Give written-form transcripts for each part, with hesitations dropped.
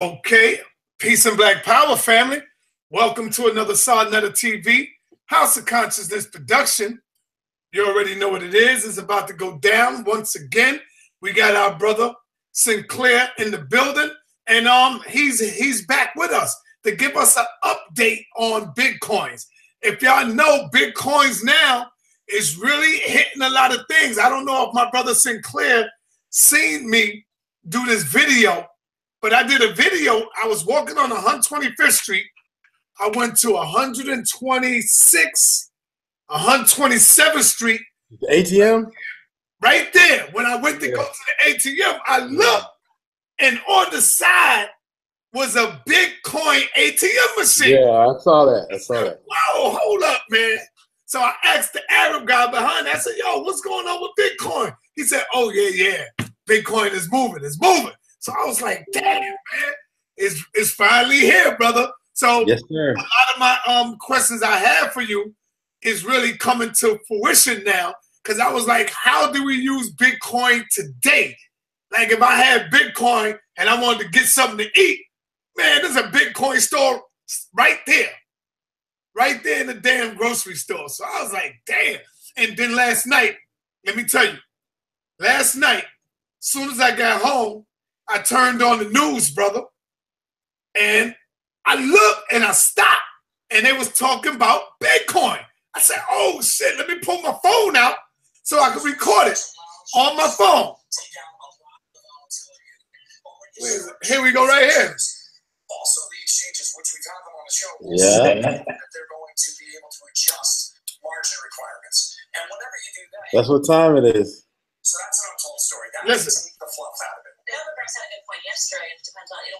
Okay, peace and black power, family. Welcome to another Sarnetta TV House of Consciousness production. You already know what it is. It's about to go down once again. We got our brother Sinclair in the building, and he's back with us to give us an update on Bitcoins. If y'all know, Bitcoins now is really hitting a lot of things. I don't know if my brother Sinclair seen me do this video, but I did a video. I was walking on 125th Street. I went to 126, 127th Street. The ATM? Right there. When I went to go to the ATM, I looked, and on the side was a Bitcoin ATM machine. Yeah, I saw that. I saw that. Whoa, hold up, man. So I asked the Arab guy behind it. I said, yo, what's going on with Bitcoin? He said, oh, yeah. Bitcoin is moving. It's moving. So I was like, damn, man, it's finally here, brother. So yes, sir. A lot of my questions I have for you is really coming to fruition now, because I was like, how do we use Bitcoin today? Like if I had Bitcoin and I wanted to get something to eat, man, there's a Bitcoin store right there in the damn grocery store. So I was like, damn. And then last night, let me tell you, last night, as soon as I got home, I turned on the news, brother, and I looked and I stopped, and they was talking about Bitcoin. I said, oh, shit, let me pull my phone out so I can record it on my phone. Here we go right here. Also, the exchanges, which we've had them on the show, yeah, that they're going to be able to adjust margin requirements. And whenever you do that, that's what time it is. So that's an untold story. That Listen. take the fluff out of it. The other Brexit had a good point yesterday. It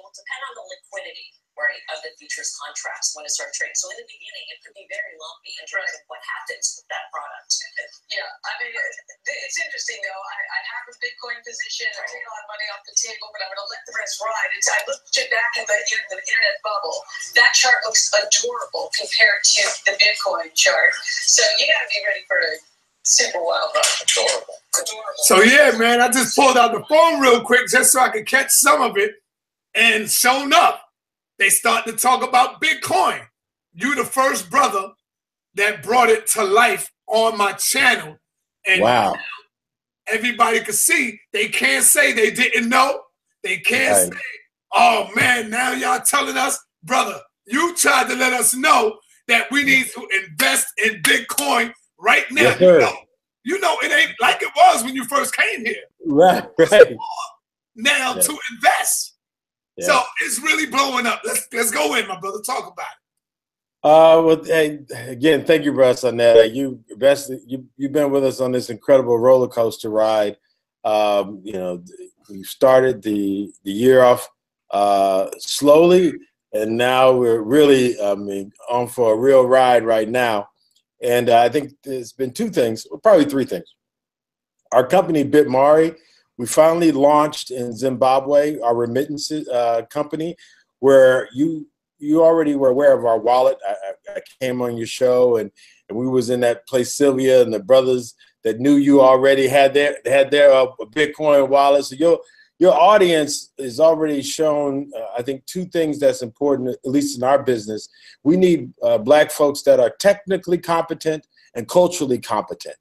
will depend on the liquidity, right, of the futures contracts when it starts trading. So in the beginning, it could be very lumpy in terms of what happens with that product. Yeah, I mean, it's interesting though. I have a Bitcoin position. I take a lot of money off the table, but I'm going to let the rest ride. I looked back at the internet bubble. That chart looks adorable compared to the Bitcoin chart. So you got to be ready for a super wild ride. Adorable. So yeah, man, I just pulled out the phone real quick just so I could catch some of it. And sure enough, they started to talk about Bitcoin. You the first brother that brought it to life on my channel. And wow. Everybody could see. They can't say they didn't know. They can't say, oh man, now y'all telling us, brother, you tried to let us know that we need to invest in Bitcoin right now. Yes, you know, it ain't like it was when you first came here. Right. Now to invest. Yeah. So it's really blowing up. Let's go in, my brother. Talk about it. Well, hey, again, thank you, Russ, on that. You've been with us on this incredible roller coaster ride. You know, we started the year off slowly, and now we're really on for a real ride right now. And I think there's been two things, or probably three things. Our company, BitMari, we finally launched in Zimbabwe, our remittances company, where you already were aware of our wallet. I came on your show, and we was in that place, Sylvia, and the brothers that knew you already had their Bitcoin wallet. So your audience is already shown, I think, two things that's important, at least in our business. We need black folks that are technically competent and culturally competent.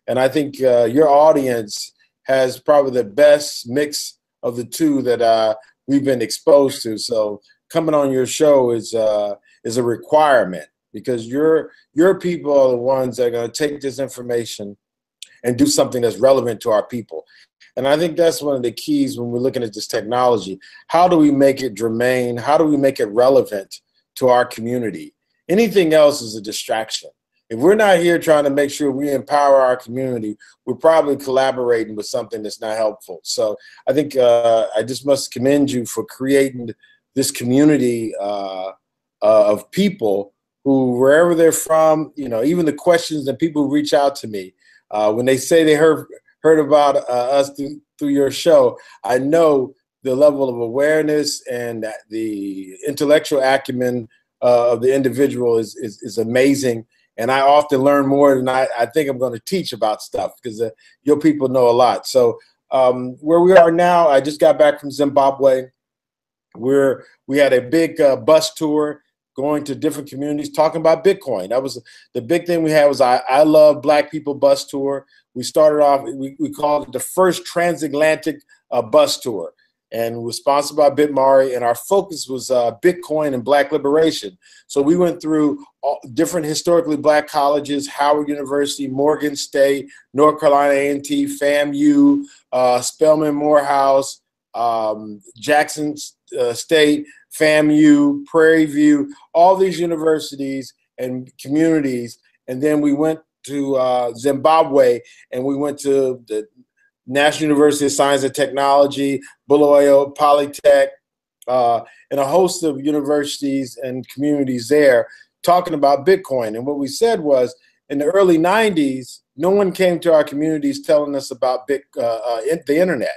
And I think your audience has probably the best mix of the two that we've been exposed to. So coming on your show is a requirement, because your people are the ones that are going to take this information and do something that's relevant to our people. And I think that's one of the keys when we're looking at this technology. How do we make it germane? How do we make it relevant to our community? Anything else is a distraction. If we're not here trying to make sure we empower our community, we're probably collaborating with something that's not helpful. So I think I just must commend you for creating this community of people who, wherever they're from, you know, even the questions that people who reach out to me, when they say they heard about us through your show, I know the level of awareness and the intellectual acumen of the individual is amazing. And I often learn more than I think I'm going to teach about stuff, because your people know a lot. So where we are now, I just got back from Zimbabwe. We had a big bus tour going to different communities talking about Bitcoin. That was the big thing we had was I Love Black People bus tour. We started off, we called it the first transatlantic bus tour, and was sponsored by BitMari, and our focus was Bitcoin and Black liberation. So we went through all different historically Black colleges: Howard University, Morgan State, North Carolina A&T, FAMU, Spelman Morehouse, Jackson State, FAMU, Prairie View, all these universities and communities. And then we went to Zimbabwe, and we went to the National University of Science and Technology, Bulawayo, Polytech, and a host of universities and communities there talking about Bitcoin. And what we said was, in the early 90s, no one came to our communities telling us about the internet.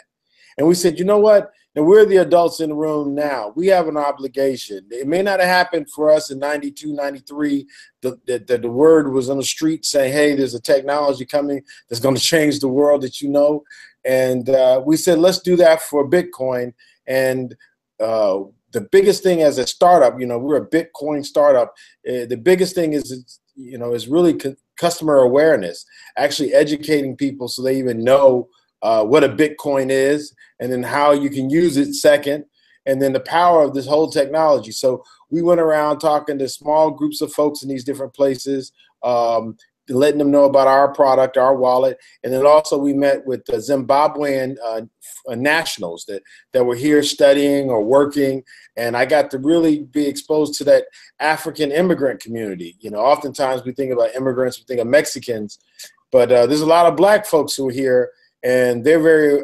And we said, you know what? And we're the adults in the room now. We have an obligation. It may not have happened for us in 92, 93, that the word was on the street saying, hey, there's a technology coming that's going to change the world that you know. And we said, let's do that for Bitcoin. And the biggest thing as a startup, we're a Bitcoin startup. The biggest thing is really customer awareness, actually educating people so they even know what a Bitcoin is, and then how you can use it second, and then the power of this whole technology. So we went around talking to small groups of folks in these different places, letting them know about our product, our wallet. And then also we met with the Zimbabwean nationals that were here studying or working. And I got to really be exposed to that African immigrant community. Oftentimes we think about immigrants, we think of Mexicans, but there's a lot of Black folks who are here, and they're very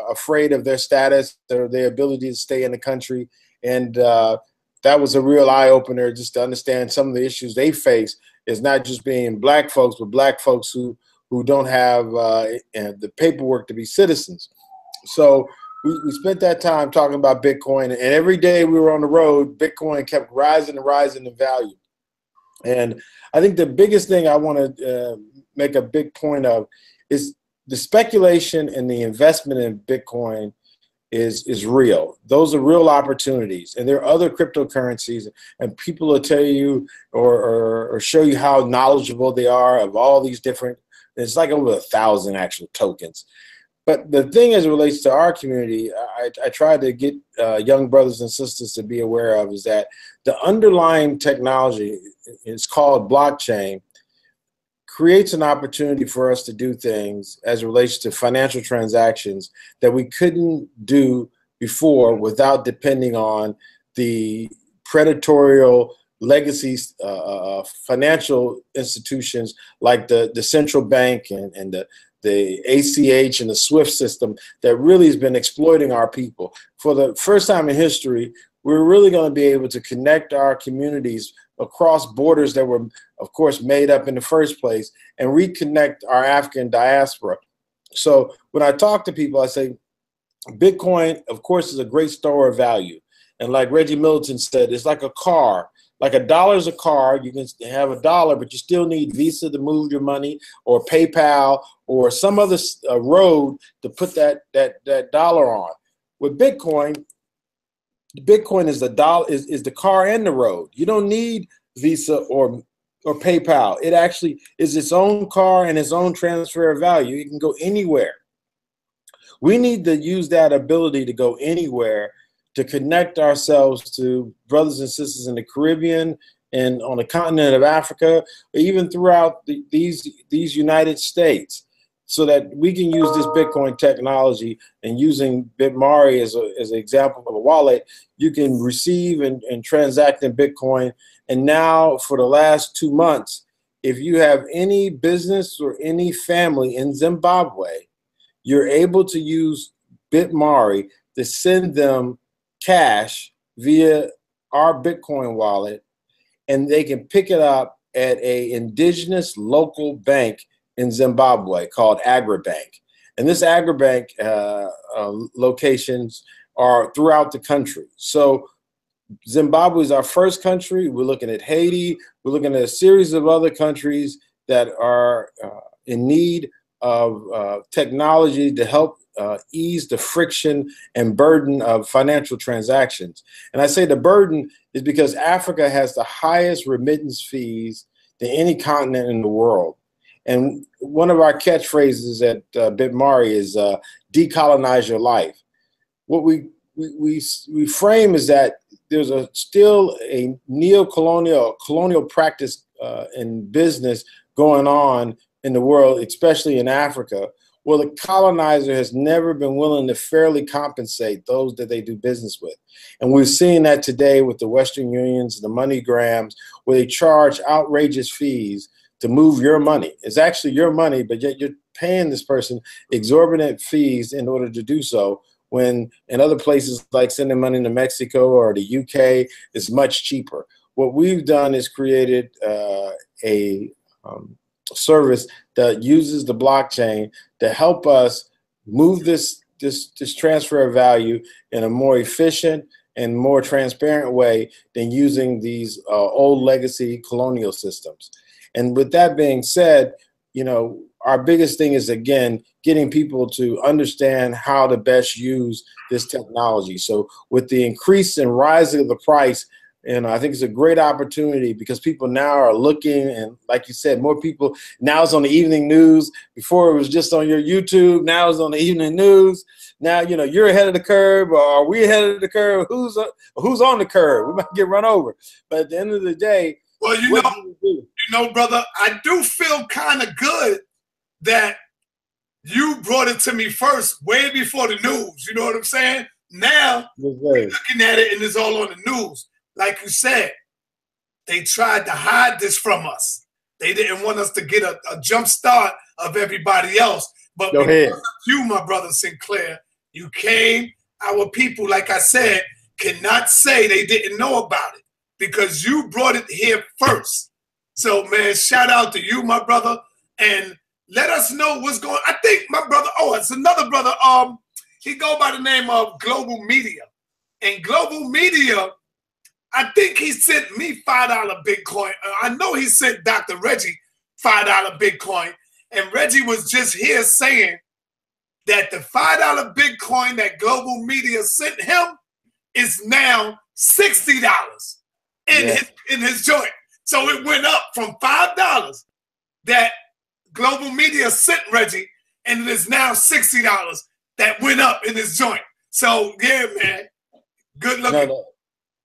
afraid of their status, their ability to stay in the country. And that was a real eye-opener, just to understand some of the issues they face is not just being Black folks, but Black folks who don't have the paperwork to be citizens. So we spent that time talking about Bitcoin, and every day we were on the road, Bitcoin kept rising and rising in value. And I think the biggest thing I want to make a big point of is the speculation and the investment in Bitcoin is real. Those are real opportunities. And there are other cryptocurrencies, and people will tell you or show you how knowledgeable they are of all these different, it's like over 1,000 actual tokens. But the thing as it relates to our community, I try to get young brothers and sisters to be aware of is that the underlying technology, it's called blockchain, creates an opportunity for us to do things as it relates to financial transactions that we couldn't do before without depending on the predatory legacy financial institutions like the central bank and the ACH and the SWIFT system that really has been exploiting our people. For the first time in history, we're really going to be able to connect our communities across borders that were, of course, made up in the first place, and reconnect our African diaspora. So when I talk to people, I say, Bitcoin, of course, is a great store of value. And like Reggie Milton said, it's like a car. Like $1 is a car. You can have $1, but you still need Visa to move your money, or PayPal, or some other road to put that dollar on. With Bitcoin, Bitcoin is the car and the road. You don't need Visa or PayPal. It actually is its own car and its own transfer of value. You can go anywhere. We need to use that ability to go anywhere to connect ourselves to brothers and sisters in the Caribbean and on the continent of Africa, or even throughout these United States, so that we can use this Bitcoin technology. And using BitMari as an example of a wallet, you can receive and transact in Bitcoin. And now for the last 2 months, if you have any business or any family in Zimbabwe, you're able to use BitMari to send them cash via our Bitcoin wallet, and they can pick it up at an indigenous local bank in Zimbabwe called AgriBank. And this AgriBank locations are throughout the country. So Zimbabwe is our first country. We're looking at Haiti. We're looking at a series of other countries that are in need of technology to help ease the friction and burden of financial transactions. And I say the burden is because Africa has the highest remittance fees than any continent in the world. And one of our catchphrases at BitMari is decolonize your life. What we frame is that there's still a neo-colonial, colonial practice in business going on in the world, especially in Africa, where the colonizer has never been willing to fairly compensate those that they do business with. And we're seeing that today with the Western Unions, the MoneyGrams, where they charge outrageous fees to move your money. It's actually your money, but yet you're paying this person exorbitant fees in order to do so, when in other places like sending money to Mexico or the UK is much cheaper. What we've done is created a service that uses the blockchain to help us move this transfer of value in a more efficient and more transparent way than using these old legacy colonial systems. And with that being said, you know, our biggest thing is, again, getting people to understand how to best use this technology. So with the increase and rising of the price, and I think it's a great opportunity because people now are looking, and like you said, more people, now it's on the evening news. Before it was just on your YouTube, now it's on the evening news. Now, you know, you're ahead of the curve, or are we ahead of the curve? Who's on the curve? We might get run over. But at the end of the day, well, you know, brother, I do feel kind of good that you brought it to me first, way before the news. You know what I'm saying? Now, we're looking at it and it's all on the news. Like you said, they tried to hide this from us. They didn't want us to get a jump start of everybody else. But because of you, my brother Sinclair, you came. Our people, like I said, cannot say they didn't know about it because you brought it here first. So, man, shout out to you, my brother, and let us know what's going on. I think my brother, it's another brother, he go by the name of Global Media. And Global Media, I think he sent me $5 Bitcoin. I know he sent Dr. Reggie $5 Bitcoin. And Reggie was just here saying that the $5 Bitcoin that Global Media sent him is now $60 in his joint. So it went up from $5 that Global Media sent Reggie, and it is now $60 that went up in his joint. So yeah, man, good looking. No.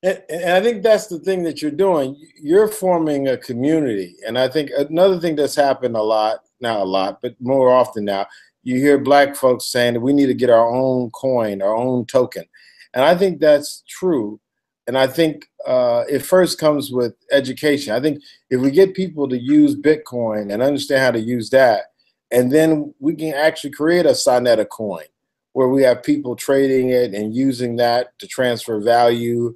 And I think that's the thing that you're doing. You're forming a community. And I think another thing that's happened but more often now, you hear black folks saying that we need to get our own coin, our own token. And I think that's true. And I think it first comes with education. I think if we get people to use Bitcoin and understand how to use that, and then we can actually create a Sonetta coin where we have people trading it and using that to transfer value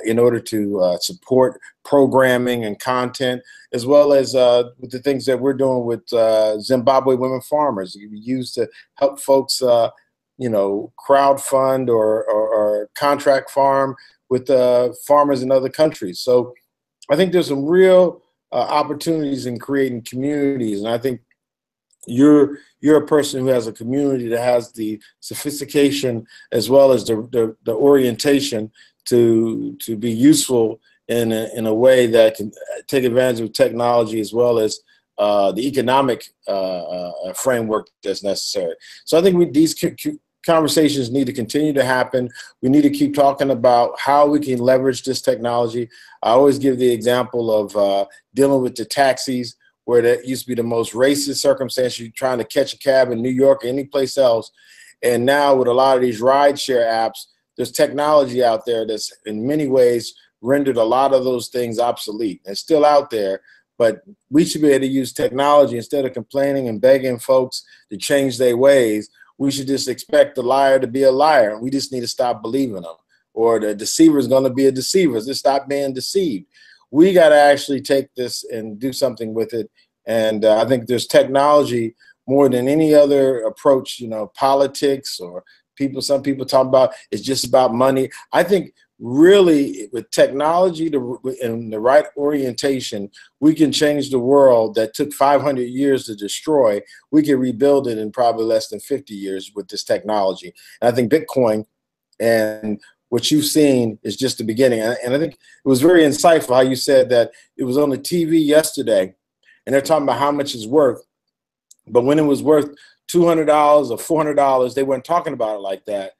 in order to support programming and content, as well as with the things that we're doing with Zimbabwe women farmers. We use to help folks, you know, crowdfund or contract farm with farmers in other countries. So I think there's some real opportunities in creating communities. And I think you're a person who has a community that has the sophistication as well as the orientation to be useful in a way that can take advantage of technology as well as the economic framework that's necessary. So I think these conversations need to continue to happen. We need to keep talking about how we can leverage this technology. I always give the example of dealing with the taxis, where that used to be the most racist circumstance. You're trying to catch a cab in New York or any place else. And now with a lot of these rideshare apps, there's technology out there that's in many ways rendered a lot of those things obsolete. It's still out there, but we should be able to use technology instead of complaining and begging folks to change their ways. We should just expect the liar to be a liar, and we just need to stop believing them. Or the deceiver is going to be a deceiver. Just stop being deceived. We got to actually take this and do something with it. And I think there's technology more than any other approach, you know, politics or some people talk about it's just about money. I think really, with technology and the right orientation, we can change the world that took 500 years to destroy. We can rebuild it in probably less than 50 years with this technology. And I think Bitcoin and what you've seen is just the beginning. And I think it was very insightful how you said that it was on the TV yesterday, and they're talking about how much it's worth. But when it was worth $200 or $400, they weren't talking about it like that.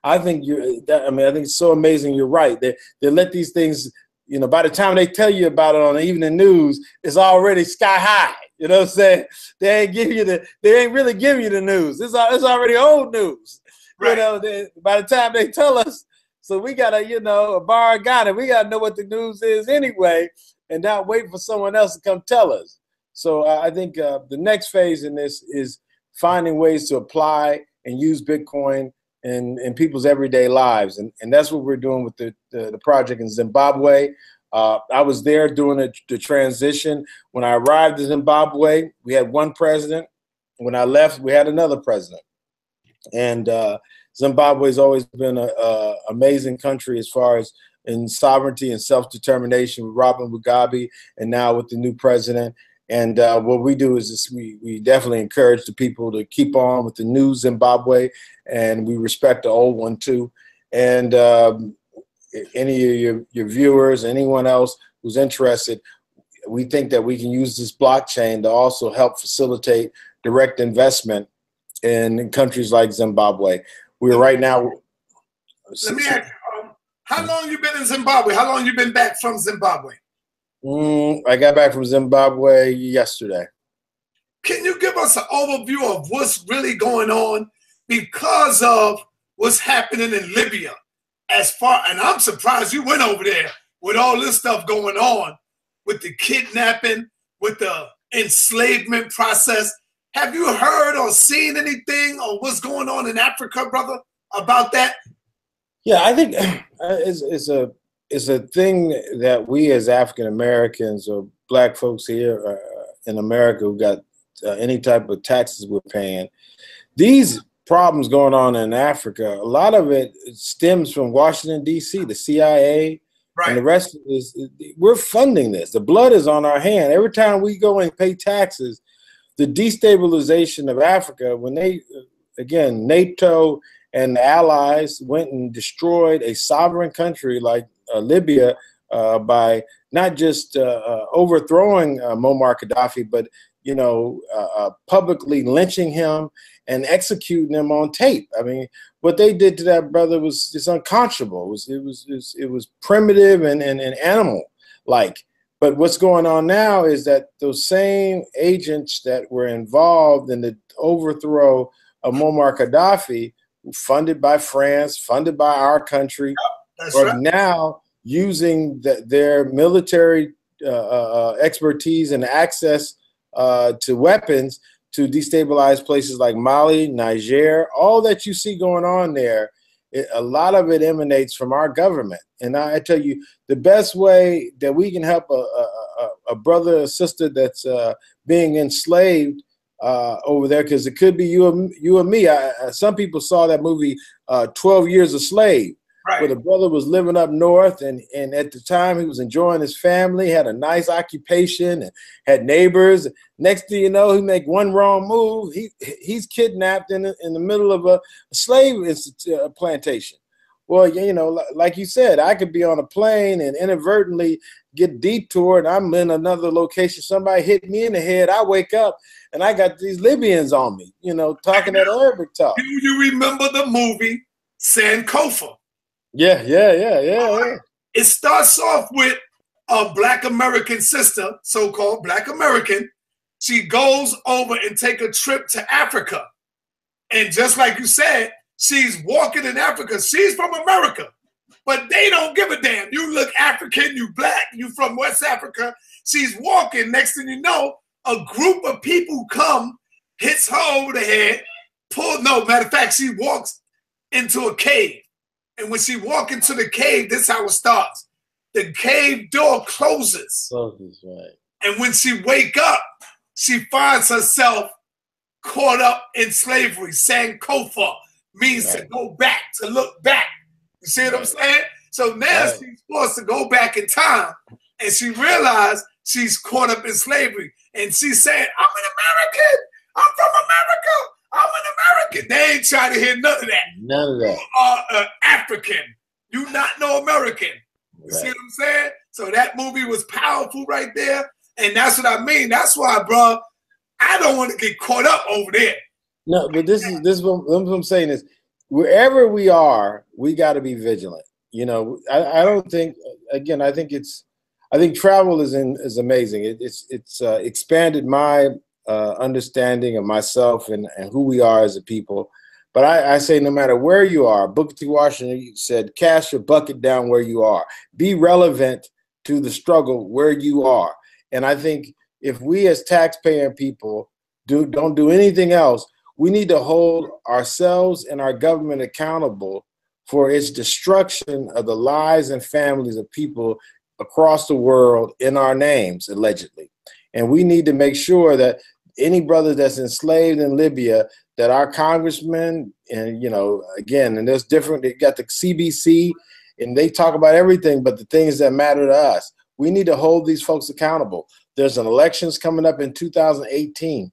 I think I think it's so amazing. You're right. They let these things, you know, by the time they tell you about it on the evening news, it's already sky high. You know what I'm saying? They ain't really giving you the news. It's already old news. Right. You know, by the time they tell us, so we gotta, you know, bar got it. We gotta know what the news is anyway, and not wait for someone else to come tell us. So I think the next phase in this is finding ways to apply and use Bitcoin in people's everyday lives. And that's what we're doing with the project in Zimbabwe. I was there doing the transition. When I arrived in Zimbabwe, we had one president. When I left, we had another president. And Zimbabwe has always been an amazing country as far as in sovereignty and self-determination with Robert Mugabe, and now with the new president. And what we do is we definitely encourage the people to keep on with the new Zimbabwe, and we respect the old one too. And any of your viewers, anyone else who's interested, we think that we can use this blockchain to also help facilitate direct investment in countries like Zimbabwe. We're right now. Let me ask you, how long you been in Zimbabwe? How long you been back from Zimbabwe? I got back from Zimbabwe yesterday. Can you give us an overview of what's really going on because of what's happening in Libya? And I'm surprised you went over there with all this stuff going on, with the kidnapping, with the enslavement process. Have you heard or seen anything or what's going on in Africa, brother, about that? Yeah, I think it's a thing that we as African Americans or black folks here in America who got any type of taxes we're paying, these problems going on in Africa, a lot of it stems from Washington, D.C., the CIA, right, and the rest is we're funding this. The blood is on our hand. Every time we go and pay taxes, the destabilization of Africa, when again, NATO and the allies went and destroyed a sovereign country like Libya by not just overthrowing Muammar Gaddafi, but publicly lynching him and executing him on tape. I mean, what they did to that brother was just unconscionable. It was primitive and animal-like. But what's going on now is that those same agents that were involved in the overthrow of Muammar Gaddafi, funded by France, funded by our country, are now using their military expertise and access to weapons to destabilize places like Mali, Niger. All that you see going on there, a lot of it emanates from our government. And I tell you, the best way that we can help a brother or sister that's being enslaved over there, because it could be you and me. Some people saw that movie 12 Years a Slave, right, where the brother was living up north, and at the time he was enjoying his family, had a nice occupation, and had neighbors. Next thing you know, he make one wrong move, he's kidnapped in the middle of a slave plantation. Well, like you said, I could be on a plane and inadvertently get detoured. I'm in another location. Somebody hit me in the head. I wake up and I got these Libyans on me, talking that Arabic talk. Do you remember the movie Sankofa? Yeah. It starts off with a Black American sister, so-called Black American. She goes over and take a trip to Africa. And just like you said, she's walking in Africa. She's from America, but they don't give a damn. You look African, you black, you from West Africa. She's walking. Next thing you know, a group of people come, hits her over the head, matter of fact, she walks into a cave. And when she walks into the cave, this is how it starts. The cave door closes. Right. And when she wake up, she finds herself caught up in slavery. Sankofa means to go back, to look back. You see what I'm saying? So now she's forced to go back in time, and she realized she's caught up in slavery. And she's saying, I'm an American. I'm from America. I'm an American. They ain't trying to hear none of that. None of that. You are African. You not no American. You see what I'm saying? So that movie was powerful right there. And that's what I mean. That's why, bro, I don't want to get caught up over there. No, but this is what I'm saying is, wherever we are, we got to be vigilant. You know, I don't think, again, I think travel is amazing. It's expanded my understanding of myself and who we are as a people. But I say, no matter where you are, Booker T. Washington said, cast your bucket down where you are. Be relevant to the struggle where you are. And I think if we as taxpaying people don't do anything else, we need to hold ourselves and our government accountable for its destruction of the lives and families of people across the world in our names, allegedly. And we need to make sure that any brother that's enslaved in Libya, that our congressmen, and, you know, again, and there's different, they got the CBC, and they talk about everything but the things that matter to us. We need to hold these folks accountable. There's an elections coming up in 2018.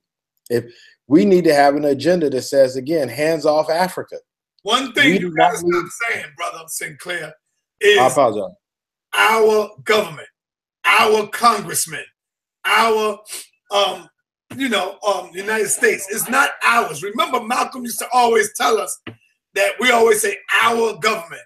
If we need to have an agenda that says, again, hands off Africa. One thing you gotta stop saying, brother Sinclair, is I apologize. Our government, our congressmen, our United States. It's not ours. Remember, Malcolm used to always tell us that we always say our government.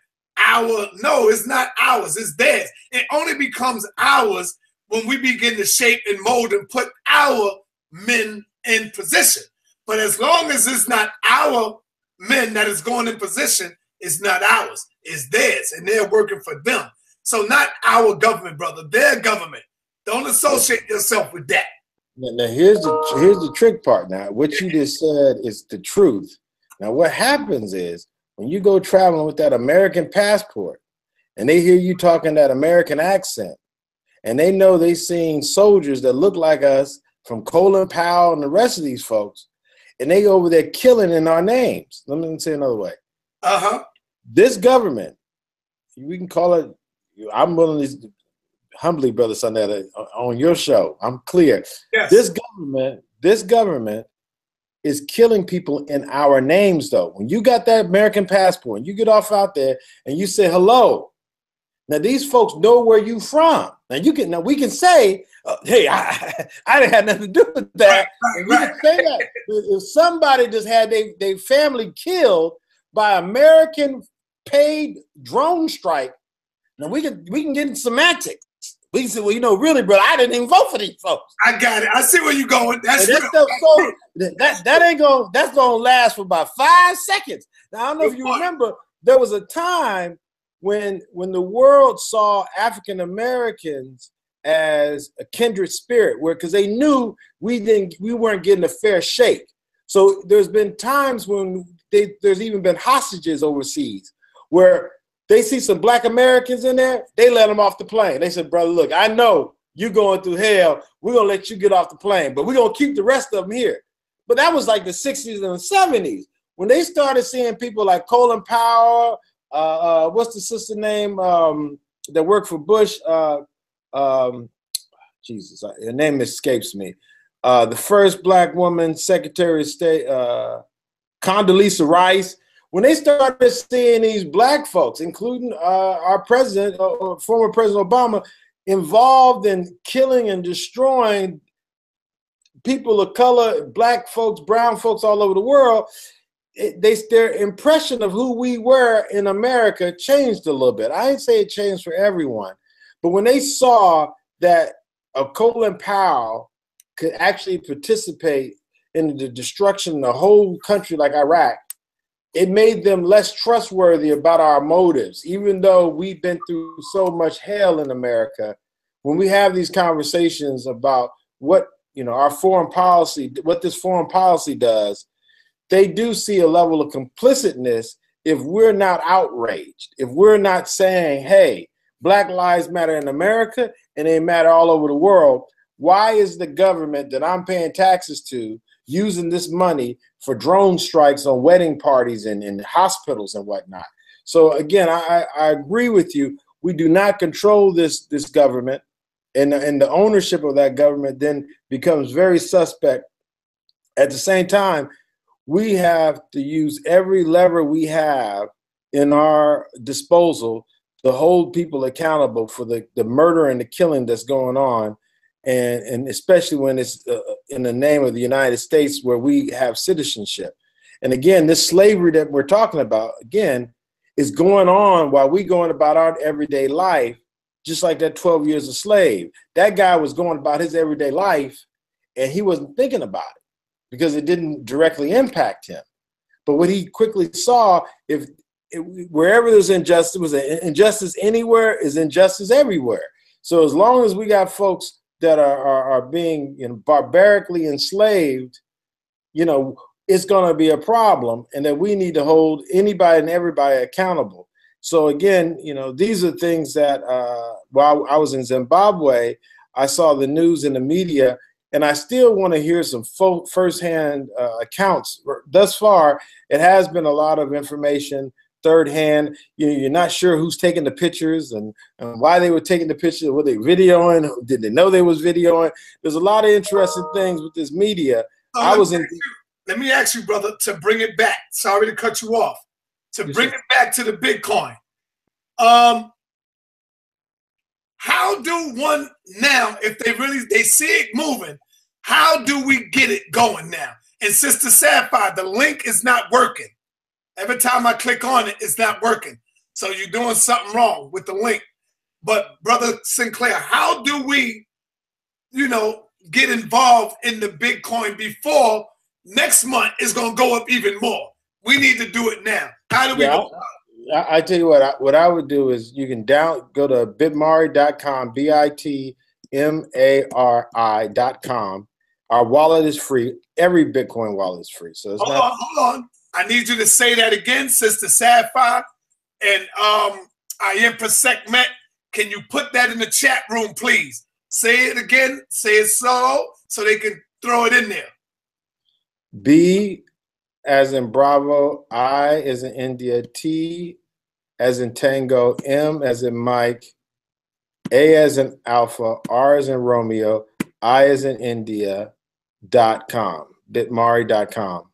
No, it's not ours, it's theirs. It only becomes ours when we begin to shape and mold and put our men in position. But as long as it's not our men that is going in position, it's not ours, it's theirs, and they're working for them. So not our government, brother, their government. Don't associate yourself with that. Now here's the trick part. Now, what you just said is the truth. Now, what happens is when you go traveling with that American passport and they hear you talking that American accent, and they know they seen soldiers that look like us from Colin Powell and the rest of these folks, and they over there killing in our names. Let me say another way. This government, we can call it, I'm willing to humbly, Brother Sonetta, on your show, I'm clear. Yes. This government is killing people in our names, though. When you got that American passport, and you get off out there and you say hello, now these folks know where you from. Now we can say, hey, I didn't have nothing to do with that. Right. We can say that. If somebody just had their family killed by American paid drone strike, now we can get in semantics. We can say, well, you know, really, brother, I didn't even vote for these folks. I got it. I see where you're going. That's gonna last for about 5 seconds. Now I don't know if you remember, there was a time when the world saw African Americans as a kindred spirit, because they knew we weren't getting a fair shake. So there's been times when there's even been hostages overseas where they see some Black Americans in there, they let them off the plane. They said, brother, look, I know you're going through hell. We're going to let you get off the plane, but we're going to keep the rest of them here. But that was like the 60s and 70s. When they started seeing people like Colin Powell, what's the sister name that worked for Bush? Jesus, her name escapes me. The first Black woman Secretary of State, Condoleezza Rice. When they started seeing these Black folks, including our president, former President Obama, involved in killing and destroying people of color, Black folks, brown folks all over the world, their impression of who we were in America changed a little bit. I ain't say it changed for everyone, but when they saw that a Colin Powell could actually participate in the destruction of the whole country like Iraq, it made them less trustworthy about our motives. Even though we've been through so much hell in America, when we have these conversations about what, you know, our foreign policy, what this foreign policy does, they do see a level of complicitness if we're not outraged, if we're not saying, hey, Black lives matter in America and they matter all over the world. Why is the government that I'm paying taxes to using this money for drone strikes on wedding parties and in hospitals and whatnot? So again, I agree with you. We do not control this government, and the ownership of that government then becomes very suspect. At the same time, we have to use every lever we have in our disposal to hold people accountable for the murder and the killing that's going on, and especially when it's in the name of the United States, where we have citizenship. And again, this slavery that we're talking about, again, is going on while we going about our everyday life, just like that 12 years a slave. That guy was going about his everyday life, and he wasn't thinking about it because it didn't directly impact him. But what he quickly saw, wherever there's injustice, was injustice anywhere is injustice everywhere. So as long as we got folks that are being barbarically enslaved, it's going to be a problem, and that we need to hold anybody and everybody accountable. So again, these are things that while I was in Zimbabwe, I saw the news in the media, and I still want to hear some firsthand accounts. Thus far, it has been a lot of information, third hand. You're not sure who's taking the pictures and why they were taking the pictures. Were they videoing? Did they know they was videoing? There's a lot of interesting things with this media. So let me ask you, brother, to bring it back. Sorry to cut you off. To bring it back to the Bitcoin. How do one now, if they see it moving, how do we get it going now? And Sister Sapphire, the link is not working. Every time I click on it, it's not working. So you're doing something wrong with the link. But Brother Sinclair, how do we, get involved in the Bitcoin before next month is going to go up even more? We need to do it now. How do we go? I tell you what I would do is you can go to BitMari.com, BitMari.com. Our wallet is free. Every Bitcoin wallet is free. So hold on. I need you to say that again, Sister Sapphire. And Ayempasek, can you put that in the chat room, please? Say it again. Say it so they can throw it in there. B as in Bravo, I as in India, T as in Tango, M as in Mike, A as in Alpha, R as in Romeo, I as in India, .com, bitmari.com.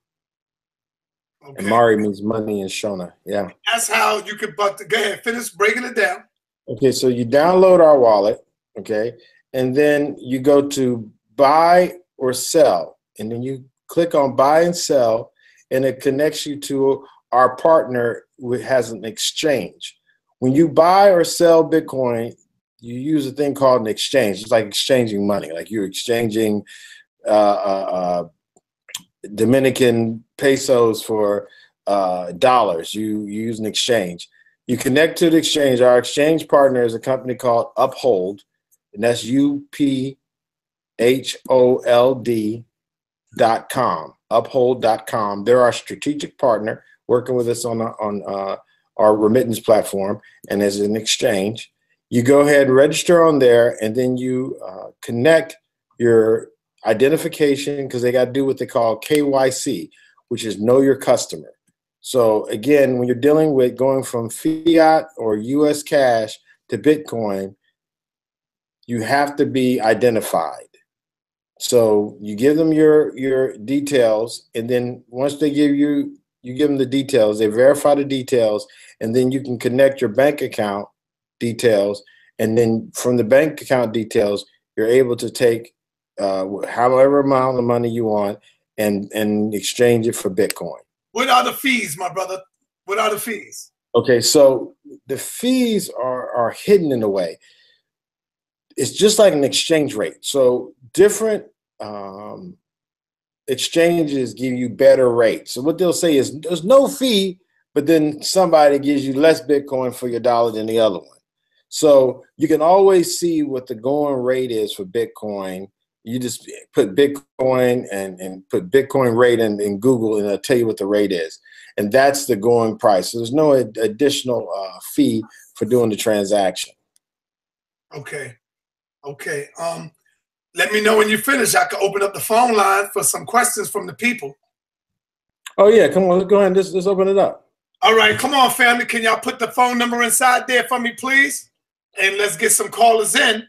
Okay. And Mari means money in Shona. Yeah. That's how you can, go ahead, finish breaking it down. Okay, so you download our wallet, okay, and then you go to buy or sell, and then you click on buy and sell, and it connects you to our partner who has an exchange. When you buy or sell Bitcoin, you use a thing called an exchange. It's like exchanging money, like you're exchanging Dominican pesos for dollars. You use an exchange. You connect to the exchange. Our exchange partner is a company called Uphold, and that's UPHOLD.com. Uphold.com. They're our strategic partner, working with us on our remittance platform, and as an exchange. You go ahead and register on there, and then you connect your identification, because they got to do what they call KYC, which is know your customer. So again, when you're dealing with going from fiat or US cash to Bitcoin, you have to be identified. So you give them your details, and then once they give you give them the details, they verify the details, and then you can connect your bank account details, and then from the bank account details, you're able to take however amount of money you want and exchange it for Bitcoin. What are the fees, my brother? What are the fees? Okay, so the fees are hidden in a way. It's just like an exchange rate. So different exchanges give you better rates. So what they'll say is there's no fee, but then somebody gives you less Bitcoin for your dollar than the other one. So you can always see what the going rate is for Bitcoin. You just put Bitcoin and put Bitcoin rate in Google, and it'll tell you what the rate is. And that's the going price. So there's no additional fee for doing the transaction. Okay. Okay. Let me know when you finish. I can open up the phone line for some questions from the people. Oh, yeah. Come on. Let's go ahead and let's open it up. All right, come on, family. Can y'all put the phone number inside there for me, please? And let's get some callers in.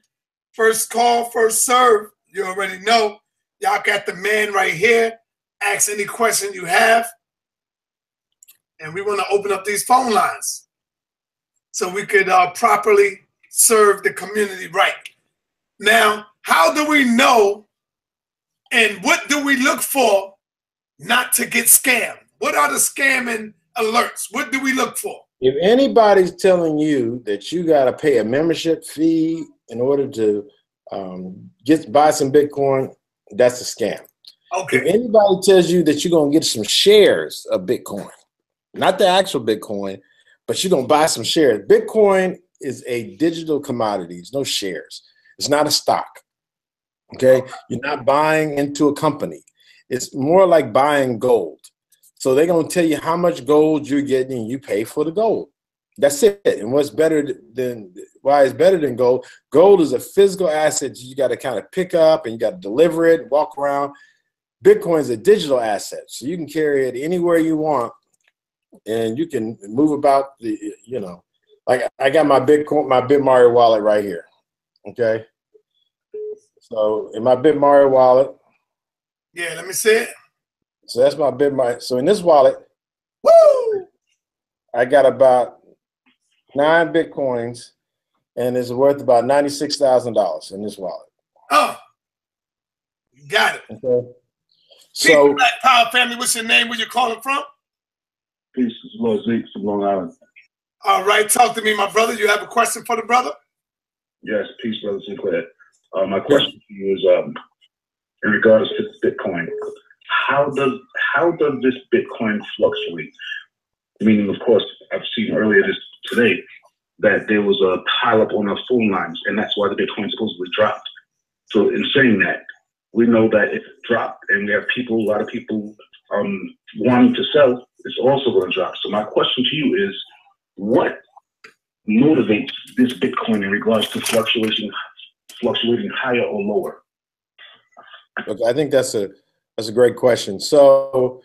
First call, first serve. You already know. Y'all got the man right here. Ask any question you have. And we want to open up these phone lines so we could properly serve the community right. Now, how do we know and what do we look for not to get scammed? What are the scamming alerts? What do we look for? If anybody's telling you that you got to pay a membership fee in order to buy some Bitcoin, that's a scam. Okay. If anybody tells you that you're going to get some shares of Bitcoin, not the actual Bitcoin, but you're going to buy some shares. Bitcoin is a digital commodity. It's no shares. It's not a stock. Okay? You're not buying into a company. It's more like buying gold. So they're going to tell you how much gold you're getting and you pay for the gold. That's it. And what's better than, why it's better than gold, gold is a physical asset you got to kind of pick up and you got to deliver it, walk around. Bitcoin is a digital asset. So you can carry it anywhere you want and you can move about the, you know, like I got my Bitcoin, my BitMari wallet right here. Okay. So in my BitMari wallet. Yeah, let me see it. So that's my BitMari. So in this wallet, woo! I got about 9 Bitcoins and it's worth about $96,000 in this wallet. Oh, got it. Okay. So, Black Power family, what's your name? Where you calling from? Peace, this is Lord Zeke from Long Island. All right, talk to me, my brother. You have a question for the brother? Yes, peace, brother Sinclair. My question to you is, in regards to Bitcoin, how does this Bitcoin fluctuate? Meaning, of course, I've seen earlier today that there was a pileup on our phone lines, and that's why the Bitcoin supposedly dropped. So, in saying that, we know that if it dropped, and we have people, a lot of people wanting to sell, it's also going to drop. So, my question to you is, what motivates this Bitcoin in regards to fluctuating higher or lower? Okay, I think that's a great question. So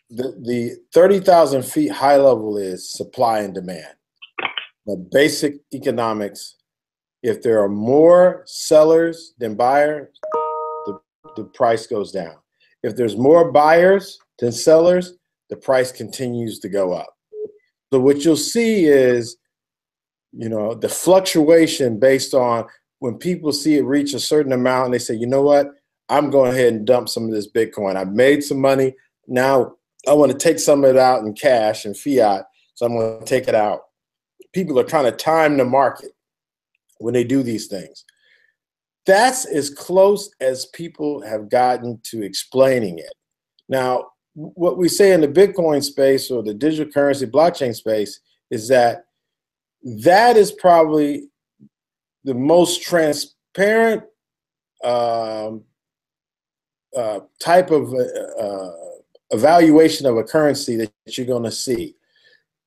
the 30,000 feet high level is supply and demand. The basic economics, if there are more sellers than buyers, the price goes down. If there's more buyers than sellers, the price continues to go up. So what you'll see is, you know, the fluctuation based on when people see it reach a certain amount and they say, you know what, I'm going ahead and dump some of this Bitcoin. I've made some money. Now I want to take some of it out in cash and fiat. So I'm going to take it out. People are trying to time the market when they do these things. That's as close as people have gotten to explaining it. Now, what we say in the Bitcoin space or the digital currency blockchain space is that is probably the most transparent type of evaluation of a currency that you're going to see.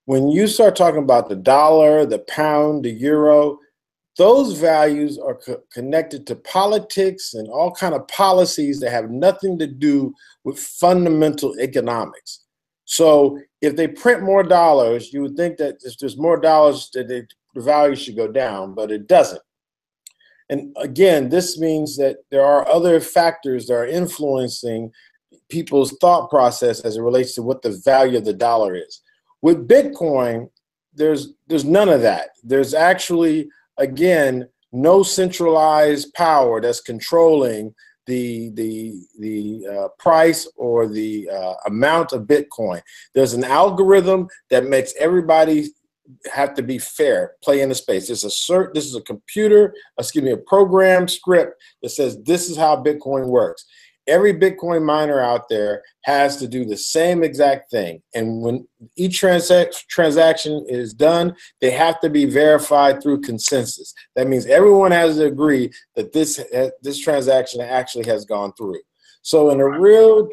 When you start talking about the dollar, the pound, the euro, those values are connected to politics and all kind of policies that have nothing to do with fundamental economics. So if they print more dollars, you would think that if there's more dollars, that the value should go down, but it doesn't. And again, this means that there are other factors that are influencing people's thought process as it relates to what the value of the dollar is. With Bitcoin, there's none of that. There's actually, again, no centralized power that's controlling the price or the amount of Bitcoin. There's an algorithm that makes everybody have to be fair, play in the space. This is a a program script that says this is how Bitcoin works. Every Bitcoin miner out there has to do the same exact thing. And when each transaction is done, they have to be verified through consensus. That means everyone has to agree that this transaction actually has gone through. So in a real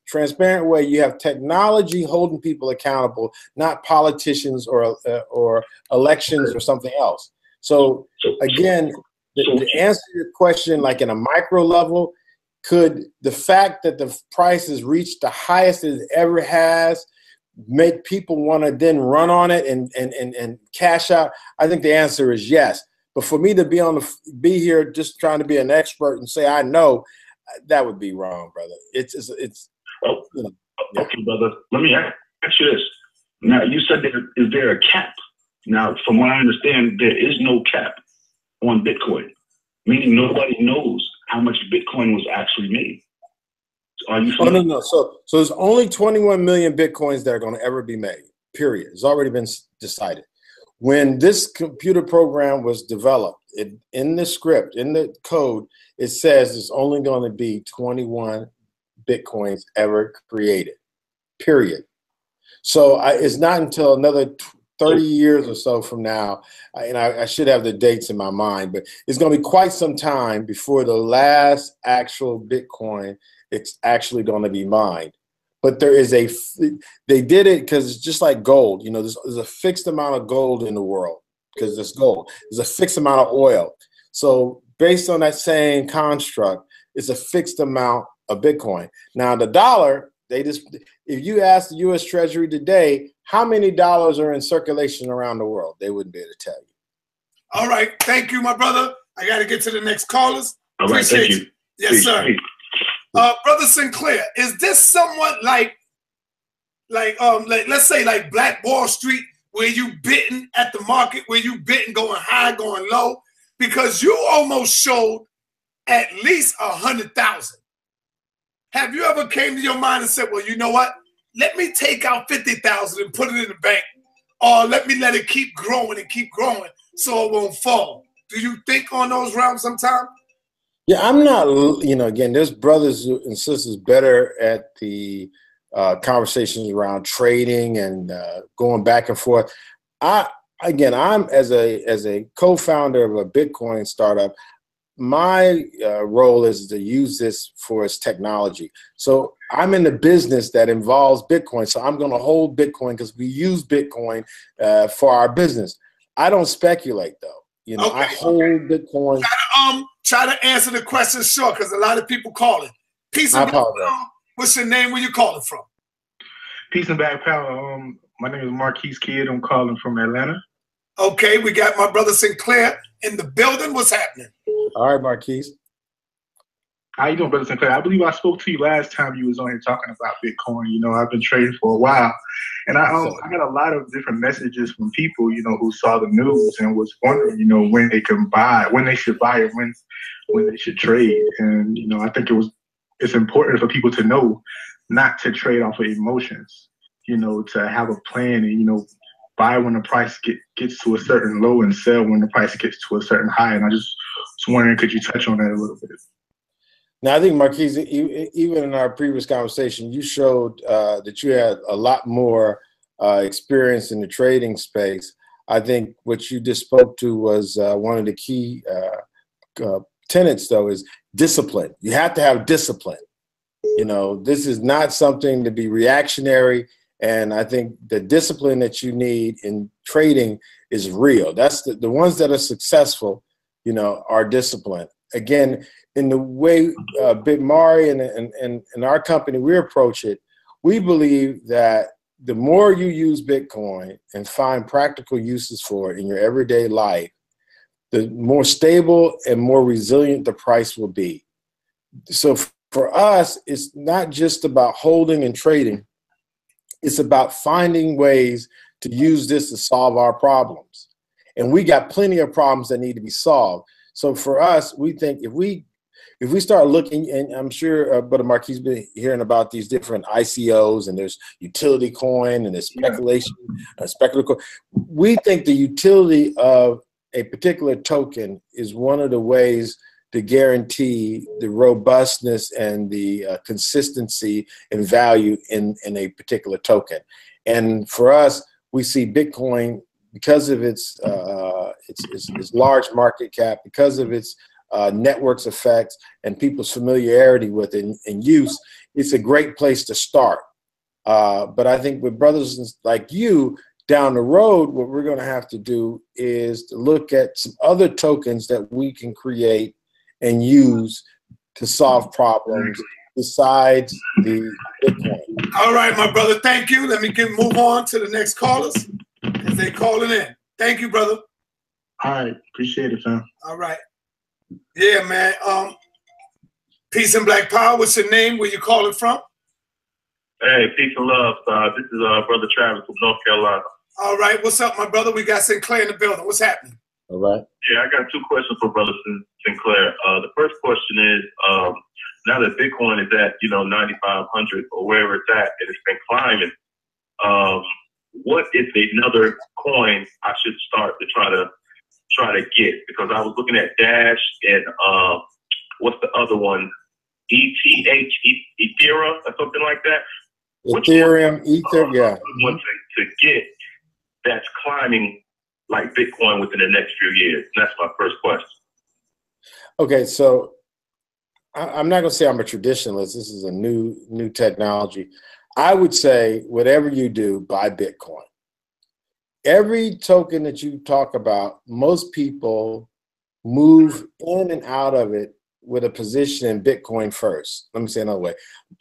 transparent way, you have technology holding people accountable, not politicians or elections or something else. So again, to answer your question, like in a micro level, could the fact that the price has reached the highest it ever has make people want to then run on it and cash out? I think the answer is yes. But for me to be here just trying to be an expert and say I know, that would be wrong, brother. It's well, you know, yeah. Okay, brother. Let me ask you this. Now, you said is there a cap? Now, from what I understand, there is no cap on Bitcoin, meaning nobody knows how much Bitcoin was actually made. Are you? Oh, no. So there's only 21 million Bitcoins that are going to ever be made, period. It's already been decided. When this computer program was developed, in the script, in the code, it says it's only going to be 21 Bitcoins ever created, period. So it's not until another 30 years or so from now, and I should have the dates in my mind, but it's going to be quite some time before the last actual Bitcoin it's actually going to be mined. But there is they did it because it's just like gold. You know, there's a fixed amount of gold in the world because there's gold. There's a fixed amount of oil. So based on that same construct, it's a fixed amount of Bitcoin. Now the dollar, if you ask the U.S. Treasury today, how many dollars are in circulation around the world, they wouldn't be able to tell you. All right. Thank you, my brother. I got to get to the next callers. All right. Thank you. Yes, sir. Brother Sinclair, is this somewhat like let's say like Black Wall Street, where you bidding at the market, where you bidding going high, going low? Because you almost showed at least 100,000. Have you ever came to your mind and said, well, you know what? Let me take out 50,000 and put it in the bank, or let it keep growing so it won't fall? Do you think on those realms sometimes? Yeah, I'm not, again, there's brothers and sisters better at the conversations around trading and going back and forth. I'm as a co-founder of a Bitcoin startup, my role is to use this for its technology. So I'm in the business that involves Bitcoin. So I'm going to hold Bitcoin because we use Bitcoin for our business. I don't speculate though. Okay. I hold Bitcoin. Try to answer the question short because a lot of people calling. Peace and back power. What's your name? Where you calling from? Peace and back power. My name is Marquise Kidd. I'm calling from Atlanta. Okay, we got my brother Sinclair in the building. What's happening? All right, Marquise. How you doing, brother Sinclair? I believe I spoke to you last time you was on here talking about Bitcoin. I've been trading for a while, and I got a lot of different messages from people, who saw the news and was wondering, when they can buy, when they should buy, and when they should trade. And I think it's important for people to know not to trade off of emotions. To have a plan and buy when the price gets to a certain low and sell when the price gets to a certain high. And I just was wondering, could you touch on that a little bit? Now, I think, Marquise, even in our previous conversation, you showed that you had a lot more experience in the trading space. I think what you just spoke to was one of the key tenets, though, is discipline. You have to have discipline. This is not something to be reactionary. And I think the discipline that you need in trading is real. That's the ones that are successful, are disciplined. Again, in the way BitMari and our company, we approach it, we believe that the more you use Bitcoin and find practical uses for it in your everyday life, the more stable and more resilient the price will be. So for us, it's not just about holding and trading. It's about finding ways to use this to solve our problems. And we got plenty of problems that need to be solved. So for us, we think if we start looking, and I'm sure Brother Marquis has been hearing about these different ICOs, and there's utility coin and there's speculation, speculative coin. We think the utility of a particular token is one of the ways to guarantee the robustness and the consistency and value in a particular token. And for us, we see Bitcoin, because of its large market cap, because of its networks effects and people's familiarity with it and use, it's a great place to start. But I think with brothers like you, down the road, what we're going to have to do is to look at some other tokens that we can create and use to solve problems besides the Bitcoin. All right, my brother. Thank you. Let me move on to the next callers as they calling in. Thank you, brother. All right, appreciate it, fam. All right. Yeah, man. Peace and Black Power. What's your name? Where you calling from? Hey, peace and love. This is Brother Travis from North Carolina. All right. What's up, my brother? We got Sinclair in the building. What's happening? All right. Yeah, I got two questions for Brother Sinclair. The first question is, now that Bitcoin is at 9,500 or wherever it's at, and it's been climbing, what is another coin I should start to try to get? Because I was looking at Dash and what's the other one? Ethereum or something like that. Ethereum, Ether, yeah. One to get that's climbing like Bitcoin within the next few years. And that's my first question. Okay, so I'm not going to say I'm a traditionalist. This is a new technology. I would say whatever you do, buy Bitcoin. Every token that you talk about, most people move in and out of it with a position in Bitcoin first. Let me say another way.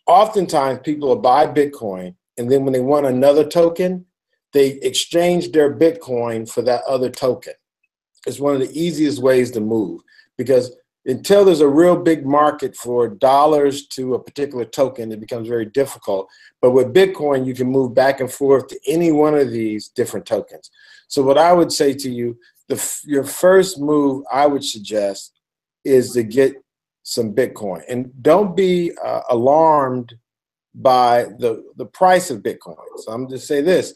Oftentimes people will buy Bitcoin, and then when they want another token, they exchange their Bitcoin for that other token. It's one of the easiest ways to move, because until there's a real big market for dollars to a particular token, it becomes very difficult. But with Bitcoin, you can move back and forth to any one of these different tokens. So what I would say to you, your first move I would suggest is to get some Bitcoin. And don't be alarmed by the price of Bitcoin. So I'm just say this.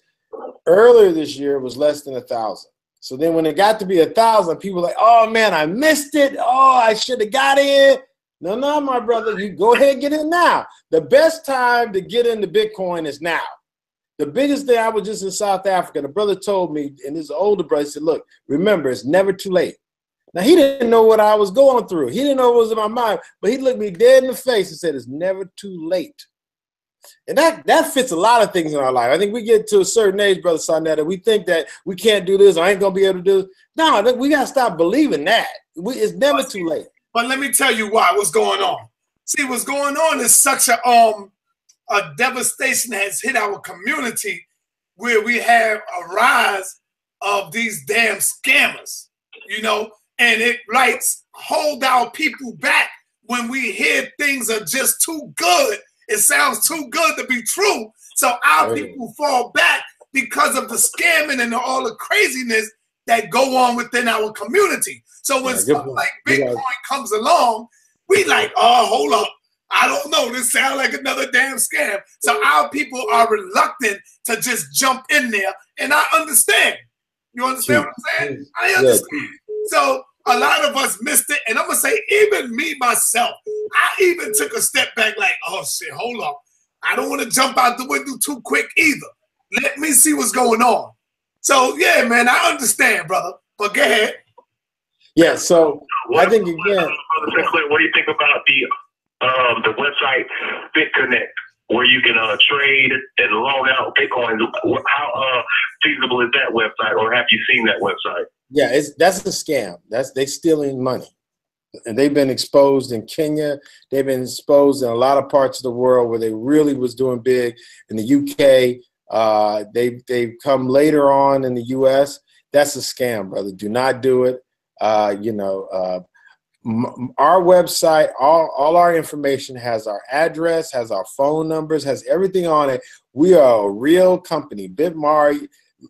Earlier this year, it was less than 1,000. So then when it got to be 1,000, people were like, oh, man, I missed it. Oh, I should have got in. No, my brother, you go ahead and get in now. The best time to get into Bitcoin is now. The biggest thing, I was just in South Africa. The brother told me, and his older brother said, look, remember, it's never too late. Now, he didn't know what I was going through. He didn't know what was in my mind, but he looked me dead in the face and said, it's never too late. And that fits a lot of things in our life. I think we get to a certain age, Brother Sonetta, we think that we can't do this, or I ain't going to be able to do this. No, we got to stop believing that. It's never too late. But let me tell you what's going on. See, what's going on is such a devastation has hit our community, where we have a rise of these damn scammers, and it hold our people back when we hear things are just too good. It sounds too good to be true. So our people fall back because of the scamming and all the craziness that go on within our community. So when something like Bitcoin comes along, we like, oh, hold up. I don't know. This sounds like another damn scam. So our people are reluctant to just jump in there. And I understand. You understand what I'm saying? I understand. So a lot of us missed it. And I'm going to say, even me, myself, I even took a step back like, oh, shit, hold up. I don't want to jump out the window too quick either. Let me see what's going on. So, yeah, man, I understand, brother. But go ahead. Yeah, so I think, again. What do you think about the website BitConnect, where you can trade and loan out Bitcoin? How feasible is that website, or have you seen that website? Yeah, that's a scam. They stealing money. And they've been exposed in Kenya. They've been exposed in a lot of parts of the world where they really was doing big. In the UK, they've come later on in the US. That's a scam, brother. Do not do it. Our website, all our information has our address, has our phone numbers, has everything on it. We are a real company. BitMari,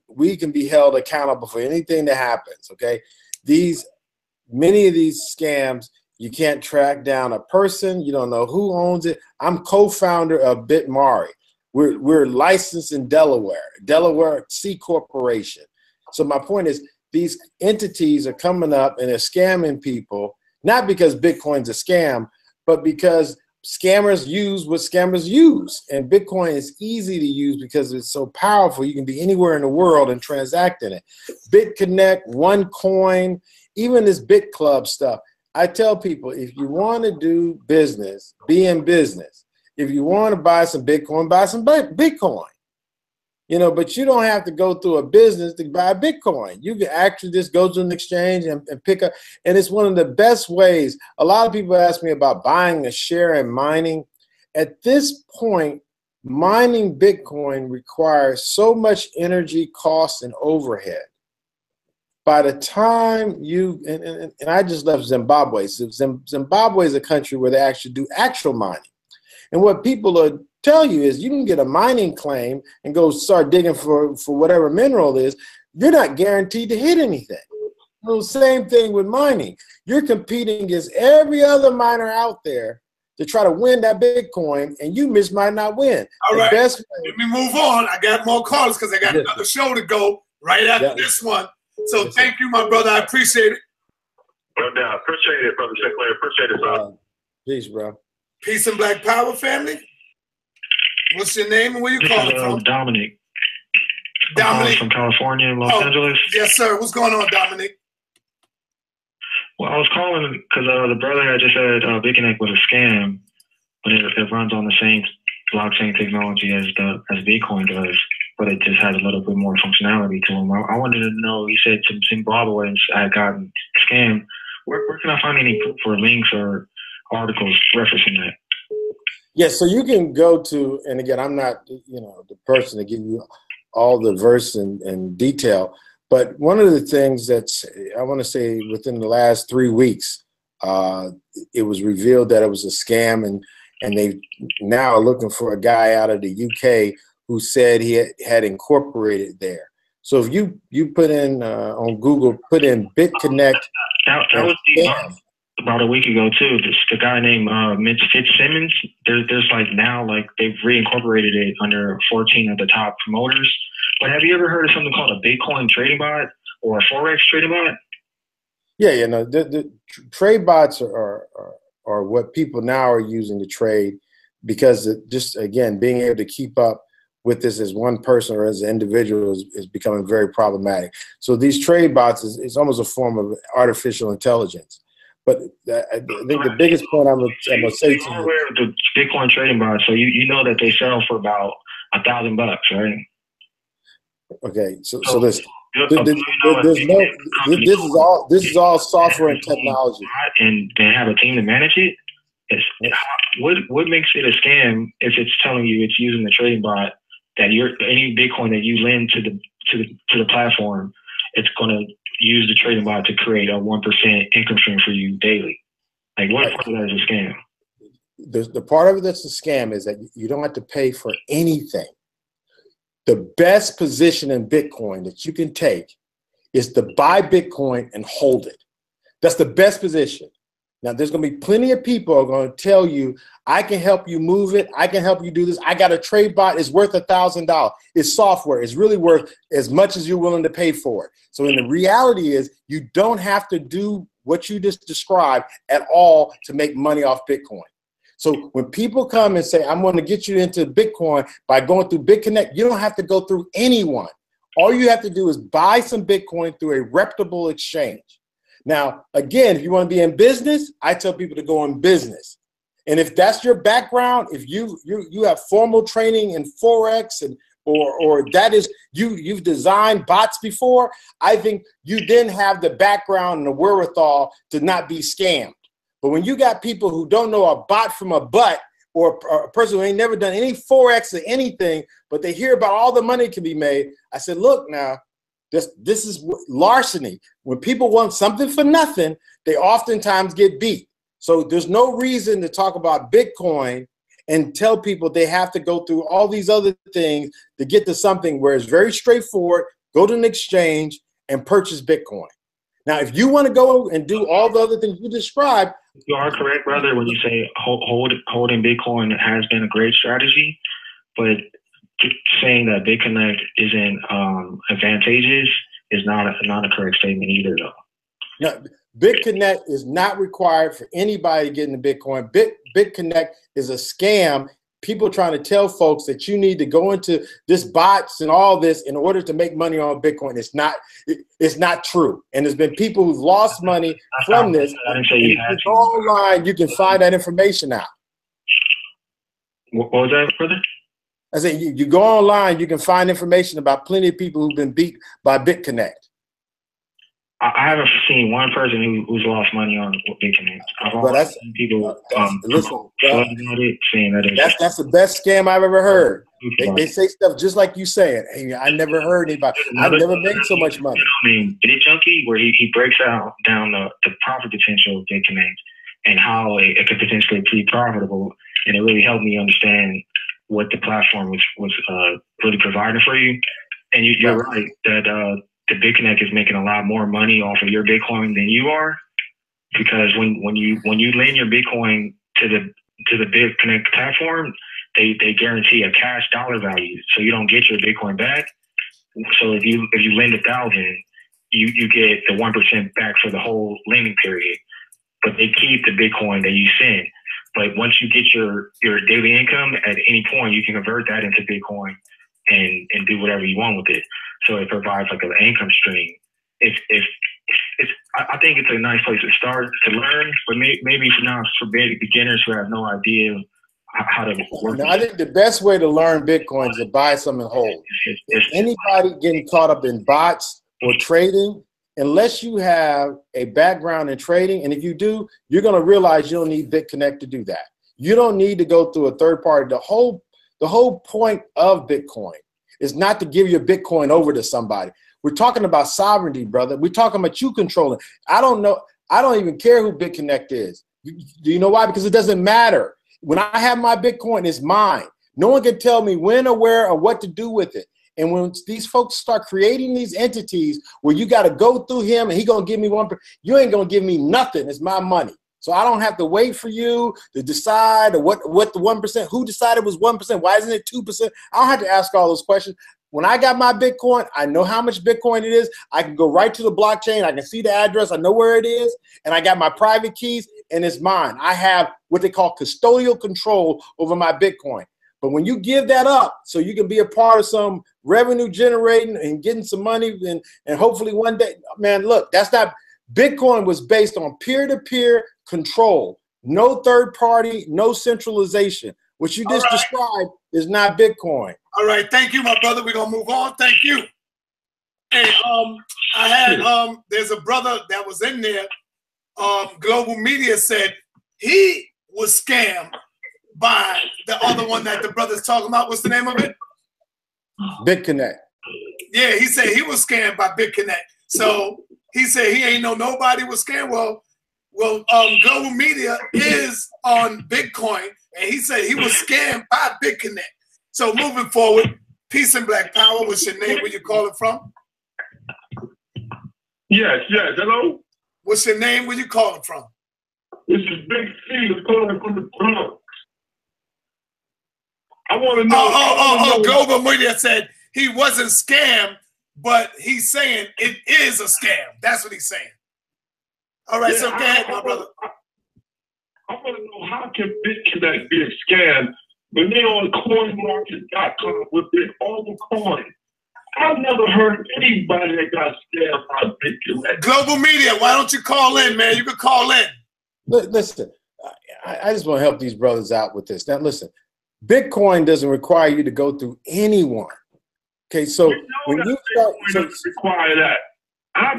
we can be held accountable for anything that happens, okay? Many of these scams, you can't track down a person. You don't know who owns it. I'm co-founder of BitMari. We're licensed in Delaware C Corporation. So my point is, these entities are coming up and they're scamming people, not because Bitcoin's a scam, but because scammers use what scammers use. And Bitcoin is easy to use because it's so powerful. You can be anywhere in the world and transact in it. BitConnect, OneCoin, even this BitClub stuff. I tell people, if you want to do business, be in business. If you want to buy some Bitcoin, buy some Bitcoin. But you don't have to go through a business to buy Bitcoin. You can actually just go to an exchange and pick up. And it's one of the best ways. A lot of people ask me about buying a share in mining. at this point, mining Bitcoin requires so much energy, cost, and overhead. By the time you, and I just left Zimbabwe. So Zimbabwe is a country where they actually do actual mining. And what people will tell you is you can get a mining claim and go start digging for whatever mineral it is. You're not guaranteed to hit anything. So same thing with mining. You're competing against every other miner out there to try to win that Bitcoin, and you might not win. All right, let me move on. I got more calls because I got another show to go right after this one. So thank you, my brother. I appreciate it. No doubt. Appreciate it, brother Sinclair. Appreciate it, son. Peace, bro. Peace and Black Power, family. What's your name and where you calling from? Dominic. Dominic from California, Los Angeles. Yes, sir. What's going on, Dominic? Well, I was calling because the brother had just said Vigilant was a scam, but it runs on the same blockchain technology as Bitcoin does, but it just has a little bit more functionality to them. I wanted to know, you said some Zimbabweans had gotten scammed. Where can I find any proof or links or articles referencing that? Yes, so you can go to, and again, I'm not the person to give you all the verse and detail, but one of the things that's, I want to say within the last 3 weeks, it was revealed that it was a scam, and they now are looking for a guy out of the UK who said he had incorporated there. So if you put in on Google, put in BitConnect. That was about a week ago too. The guy named Mitch Fitzsimmons. There's now they've reincorporated it under 14 of the top promoters. But have you ever heard of something called a Bitcoin trading bot or a Forex trading bot? Yeah, the trade bots are what people now are using to trade, because just again being able to keep up with this as one person or as an individual is becoming very problematic. So these trade bots is almost a form of artificial intelligence. But I think the biggest point I'm gonna say to you, aware of the Bitcoin trading bot, so you know that they sell for about $1,000, right? Okay, so this is all software and technology, and they have a team to manage it. What makes it a scam if it's telling you it's using the trading bot, that any Bitcoin that you lend to the platform, it's going to use the trading bot to create a 1% income stream for you daily? What part of that is a scam? The part of it that's a scam is that you don't have to pay for anything. The best position in Bitcoin that you can take is to buy Bitcoin and hold it. That's the best position. Now, there's going to be plenty of people who are going to tell you, I can help you move it. I can help you do this. I got a trade bot. It's worth $1,000. It's software. It's really worth as much as you're willing to pay for it. So the reality is you don't have to do what you just described at all to make money off Bitcoin. So when people come and say, I'm going to get you into Bitcoin by going through BitConnect, you don't have to go through anyone. All you have to do is buy some Bitcoin through a reputable exchange. Now, again, if you want to be in business, I tell people to go in business. And if that's your background, if you have formal training in Forex or that is you've designed bots before, I think you then have the background and the wherewithal to not be scammed. But when you got people who don't know a bot from a butt, or a person who ain't never done any Forex or anything, but they hear about all the money can be made, I said, look now, this is larceny. When people want something for nothing, they oftentimes get beat. So there's no reason to talk about Bitcoin and tell people they have to go through all these other things to get to something where it's very straightforward. Go to an exchange and purchase Bitcoin. Now, if you want to go and do all the other things you described, you are correct, brother, when you say holding Bitcoin has been a great strategy, but saying that BitConnect isn't advantageous is not a correct statement either, though. No, BitConnect is not required for anybody to get into Bitcoin. BitConnect is a scam. People trying to tell folks that you need to go into this bots and all this in order to make money on Bitcoin. It's not true. And there's been people who've lost money from this. If you go online, you can find that information out. What was that, brother? I said, you go online, you can find information about plenty of people who've been beat by BitConnect. I haven't seen one person who's lost money on Bitcoin. I've always seen people listen, saying that that's the best scam I've ever heard. They say stuff just like you saying. Hey, I never heard anybody. I've never made so much money. Named Bit Junkie, where he breaks down the profit potential of Bitcoin and how it could potentially be profitable, and it really helped me understand what the platform was really providing for you. And you're right that the BitConnect is making a lot more money off of your Bitcoin than you are, because when you lend your Bitcoin to the BitConnect platform, they guarantee a cash dollar value, so you don't get your Bitcoin back. So if you lend 1,000, you get the 1% back for the whole lending period, but they keep the Bitcoin that you send. But once you get your daily income, at any point you can convert that into Bitcoin and do whatever you want with it. So it provides like an income stream. I think it's a nice place to start to learn, but maybe for beginners who have no idea how to work. I think the best way to learn Bitcoin is to buy some and hold. If anybody getting caught up in bots or trading, unless you have a background in trading, and if you do, you're going to realize you don't need BitConnect to do that. You don't need to go through a third party. The whole point of Bitcoin is not to give your Bitcoin over to somebody. We're talking about sovereignty, brother. We're talking about you controlling. I don't know. I don't even care who BitConnect is. Do you know why? Because it doesn't matter. When I have my Bitcoin, it's mine. No one can tell me when or where or what to do with it. And when these folks start creating these entities where you got to go through him and he going to give me 1%, you ain't going to give me nothing. It's my money. So I don't have to wait for you to decide or what the 1%, who decided was 1%, why isn't it 2%? I don't have to ask all those questions. When I got my Bitcoin, I know how much Bitcoin it is. I can go right to the blockchain. I can see the address. I know where it is. And I got my private keys and it's mine. I have what they call custodial control over my Bitcoin. But when you give that up so you can be a part of some revenue generating and getting some money and hopefully one day, man, look, that's not, Bitcoin was based on peer-to-peer control, no third party, no centralization. What you just described is not Bitcoin. All right, thank you, my brother. We're gonna move on. Thank you. And I had there's a brother that was in there. Global Media said he was scammed by the other one that the brother's talking about. What's the name of it? BitConnect. Yeah, he said he was scammed by BitConnect. So he said he ain't know nobody was scammed. Well, Global Media is on Bitcoin, and he said he was scammed by BitConnect. So moving forward, peace and black power. What's your name? Where you calling from? Yes. Hello? What's your name? Where you calling from? This is Big C calling from the Bronx. I want to know. Global Media said he wasn't scammed, but he's saying it is a scam. That's what he's saying. All right, so go ahead, my brother. I want to know, how can BitConnect be a scam when they on coinmarket.com with their own coin? I've never heard of anybody that got scammed by BitConnect. Global Media, why don't you call in, man? You can call in. Listen, I just want to help these brothers out with this. Now, listen, Bitcoin doesn't require you to go through anyone. Okay, so when you start, require that. I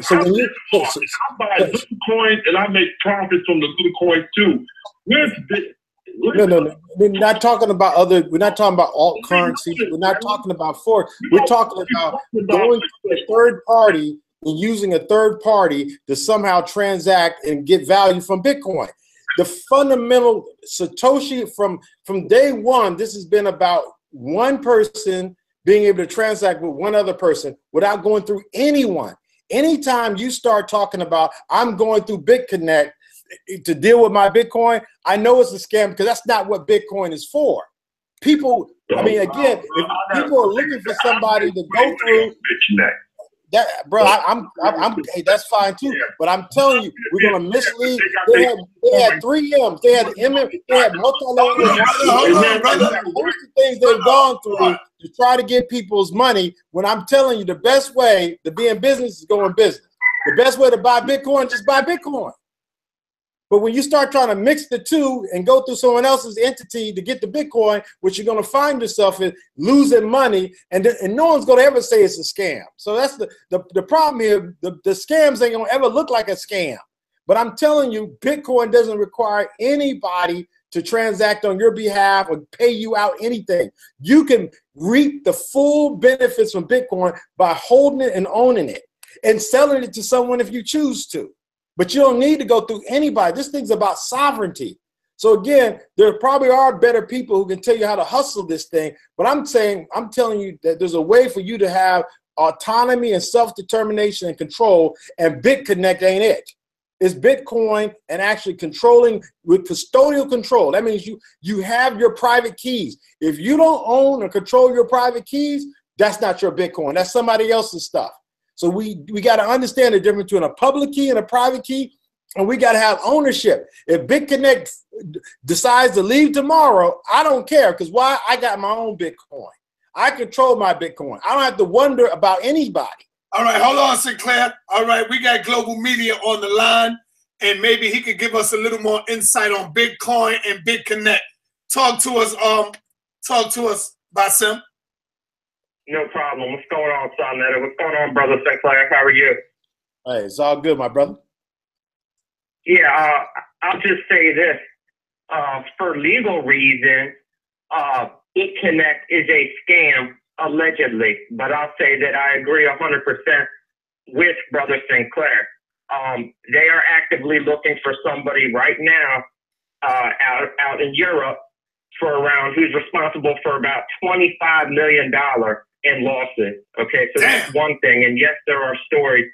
buy Bitcoin and I make profits from the Bitcoin too. No. We're not talking about we're not talking about alt currencies. We're not talking about Forex. We're talking about going to a third party and using a third party to somehow transact and get value from Bitcoin. The fundamental Satoshi from day one, this has been about one person being able to transact with one other person without going through anyone. Anytime you start talking about, I'm going through BitConnect to deal with my Bitcoin, I know it's a scam because that's not what Bitcoin is for. People, I mean, again, if people are looking for somebody to go through that, bro, hey, that's fine too. But I'm telling you, we're gonna mislead. They had 3 M's. They had multi-level. Most of the things they've gone through to try to get people's money. When I'm telling you, the best way to be in business is go in business. The best way to buy Bitcoin, just buy Bitcoin. But when you start trying to mix the two and go through someone else's entity to get the Bitcoin, what you're going to find yourself is losing money, and no one's going to ever say it's a scam. So that's the problem here. The scams ain't going to ever look like a scam. But I'm telling you, Bitcoin doesn't require anybody to transact on your behalf or pay you out anything. You can reap the full benefits from Bitcoin by holding it and owning it and selling it to someone if you choose to. But you don't need to go through anybody. This thing's about sovereignty. So again, there probably are better people who can tell you how to hustle this thing. But I'm telling you that there's a way for you to have autonomy and self-determination and control, and BitConnect ain't it. It's Bitcoin and actually controlling with custodial control. That means you have your private keys. If you don't own or control your private keys, that's not your Bitcoin. That's somebody else's stuff. So we got to understand the difference between a public key and a private key, and we got to have ownership. If BitConnect decides to leave tomorrow, I don't care, because why? I got my own Bitcoin. I control my Bitcoin. I don't have to wonder about anybody. All right, hold on, Sinclair. All right, we got Global Media on the line, and maybe he could give us a little more insight on Bitcoin and BitConnect. Talk to us, Basim. No problem. What's going on, Sonetta? What's going on, brother Sinclair? How are you? Hey, it's all good, my brother. Yeah, I'll just say this. For legal reasons, BitConnect is a scam, allegedly, but I'll say that I agree 100% with brother Sinclair. They are actively looking for somebody right now out in Europe who's responsible for about $25 million in losses. Okay, so that's one thing. And yes, there are stories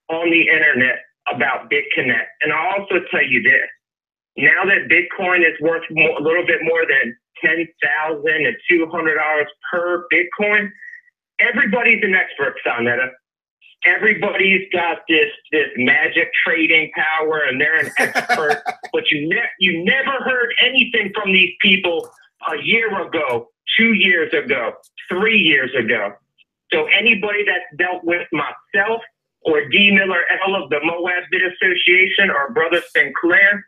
on the internet about BitConnect. And I'll also tell you this. Now that Bitcoin is worth a little bit more than $10,200 per Bitcoin, everybody's an expert, Sonetta. Everybody's got this magic trading power, and they're an expert. But you never heard anything from these people a year ago, 2 years ago, 3 years ago. So anybody that's dealt with myself or D. Miller L. of the Moab Bit Association or Brother Sinclair,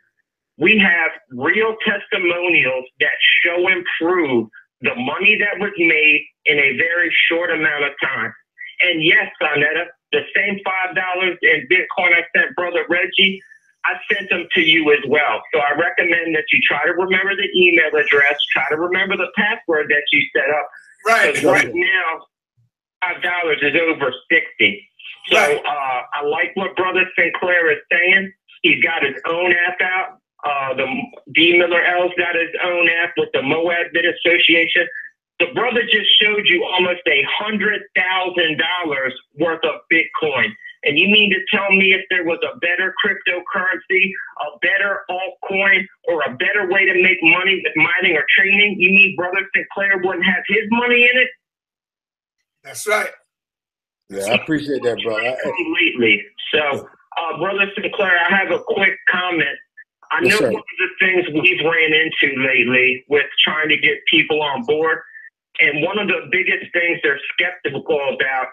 we have real testimonials that show and prove the money that was made in a very short amount of time. And yes, Sonetta, the same $5 in Bitcoin I sent Brother Reggie, I sent them to you as well. So I recommend that you try to remember the email address, try to remember the password that you set up. Right. Because right now, $5 is over 60. So I like what Brother Sinclair is saying. He's got his own app out. The D. Miller L's got his own app with the Moab Bit Association. The brother just showed you almost $100,000 worth of Bitcoin. And you mean to tell me if there was a better cryptocurrency, a better altcoin, or a better way to make money with mining or trading, you mean Brother Sinclair wouldn't have his money in it? That's right. Yeah, I appreciate that, bro. Completely. So, Brother Sinclair, I have a quick comment. I know one of the things we've ran into lately with trying to get people on board, and one of the biggest things they're skeptical about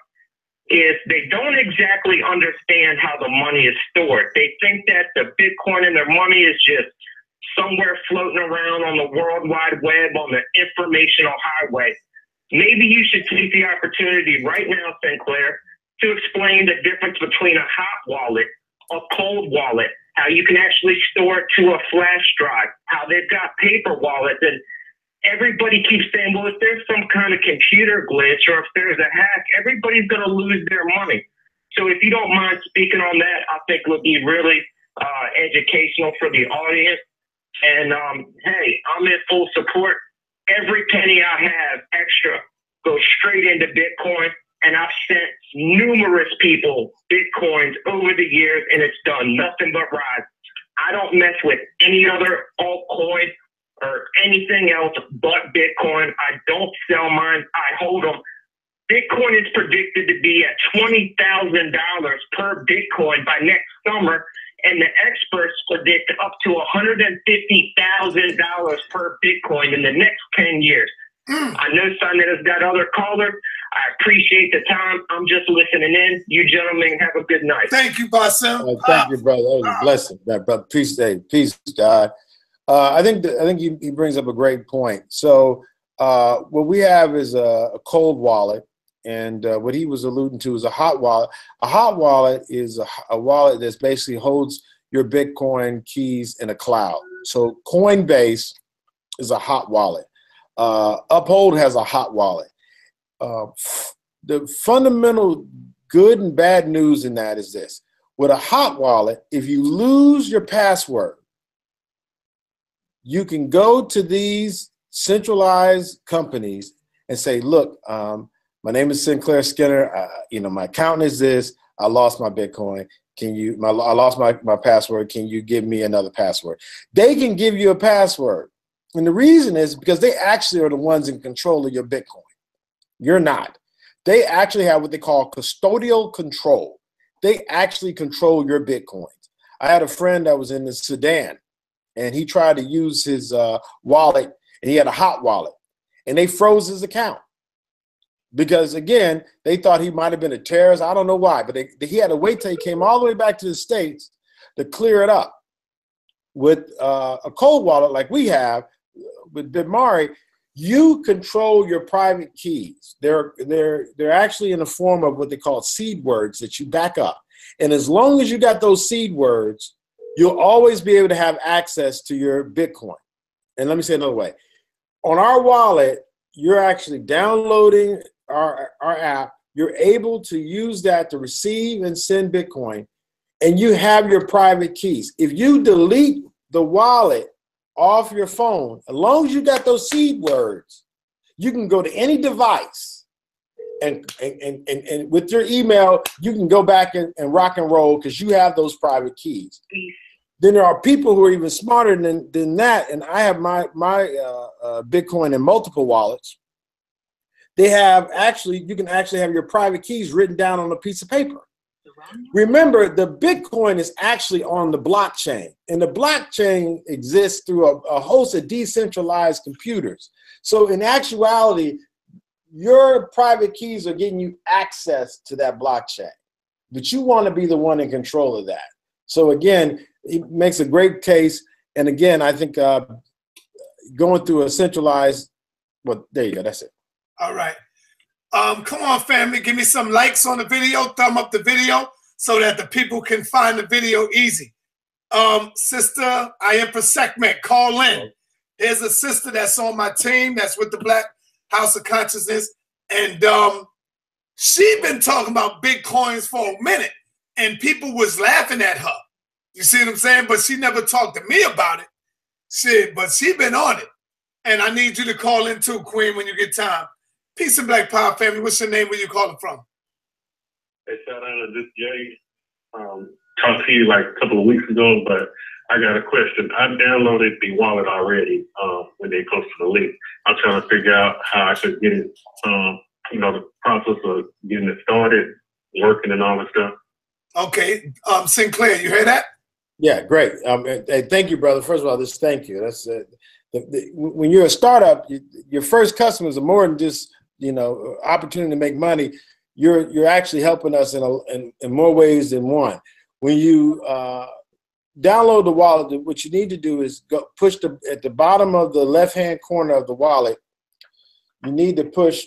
is they don't exactly understand how the money is stored. They think that the Bitcoin in their money is just somewhere floating around on the World Wide Web on the informational highway. Maybe you should take the opportunity right now, Sinclair, to explain the difference between a hot wallet, a cold wallet, how you can actually store it to a flash drive, how they've got paper wallets. And everybody keeps saying, well, if there's some kind of computer glitch or if there's a hack, everybody's going to lose their money. So if you don't mind speaking on that, I think it would be really educational for the audience. And hey, I'm in full support. Every penny I have extra goes straight into Bitcoin. And I've sent numerous people Bitcoins over the years, and it's done nothing but rise. I don't mess with any other altcoin or anything else but Bitcoin. I don't sell mine. I hold them. Bitcoin is predicted to be at $20,000 per Bitcoin by next summer, and the experts predict up to $150,000 per Bitcoin in the next 10 years. I know Sonetta's got other callers. I appreciate the time. I'm just listening in. You gentlemen have a good night. Thank you, Basim. Thank you, brother. That was a blessing, brother. Peace, God. I think he brings up a great point. So what we have is a cold wallet, and what he was alluding to is a hot wallet. A hot wallet is a wallet that basically holds your Bitcoin keys in a cloud. So Coinbase is a hot wallet. Uphold has a hot wallet. The fundamental good and bad news in that is this. With a hot wallet, if you lose your password, you can go to these centralized companies and say, look, my name is Sinclair Skinner. My account is this. I lost my Bitcoin. I lost my password. Can you give me another password? They can give you a password. And the reason is because they actually are the ones in control of your Bitcoin. You're not. They actually have what they call custodial control. They actually control your Bitcoins. I had a friend that was in the Sudan, and he tried to use his wallet, and he had a hot wallet, and they froze his account because, again, they thought he might have been a terrorist. I don't know why, but he had to wait till he came all the way back to the States to clear it up. With a cold wallet like we have with BitMari, you control your private keys. They're actually in the form of what they call seed words that you back up. And as long as you got those seed words, you'll always be able to have access to your Bitcoin. And let me say another way. On our wallet, you're actually downloading our app. You're able to use that to receive and send Bitcoin, and you have your private keys. If you delete the wallet off your phone, as long as you got those seed words, you can go to any device and with your email, you can go back and rock and roll because you have those private keys. Then there are people who are even smarter than that, and I have my Bitcoin in multiple wallets. They have you can actually have your private keys written down on a piece of paper. Remember, the Bitcoin is actually on the blockchain, and the blockchain exists through a host of decentralized computers. So in actuality, your private keys are getting you access to that blockchain, but you want to be the one in control of that. So again, it makes a great case. And again, I think going through a centralized, well, there you go, that's it. All right. Come on, family, give me some likes on the video, thumb up the video so that the people can find the video easy. Sister, I am for segment, call in. There's a sister that's on my team that's with the Black House of Consciousness, and she been talking about Bitcoins for a minute, and people was laughing at her. You see what I'm saying? But she never talked to me about it. But she been on it. And I need you to call in too, Queen, when you get time. Peace and Black Power, family. What's your name? Where you calling from? Hey, shout out to this Jay. Talked to you like a couple of weeks ago, but I got a question. I downloaded the wallet already when they posted the link. I'm trying to figure out how I could get it, the process of getting it started, working and all that stuff. Okay. Sinclair, you hear that? Yeah, great. Hey, thank you, brother. First of all, thank you. That's when you're a startup, your first customers are more than just opportunity to make money. You're actually helping us in more ways than one. When you download the wallet, what you need to do is push at the bottom of the left-hand corner of the wallet. You need to push.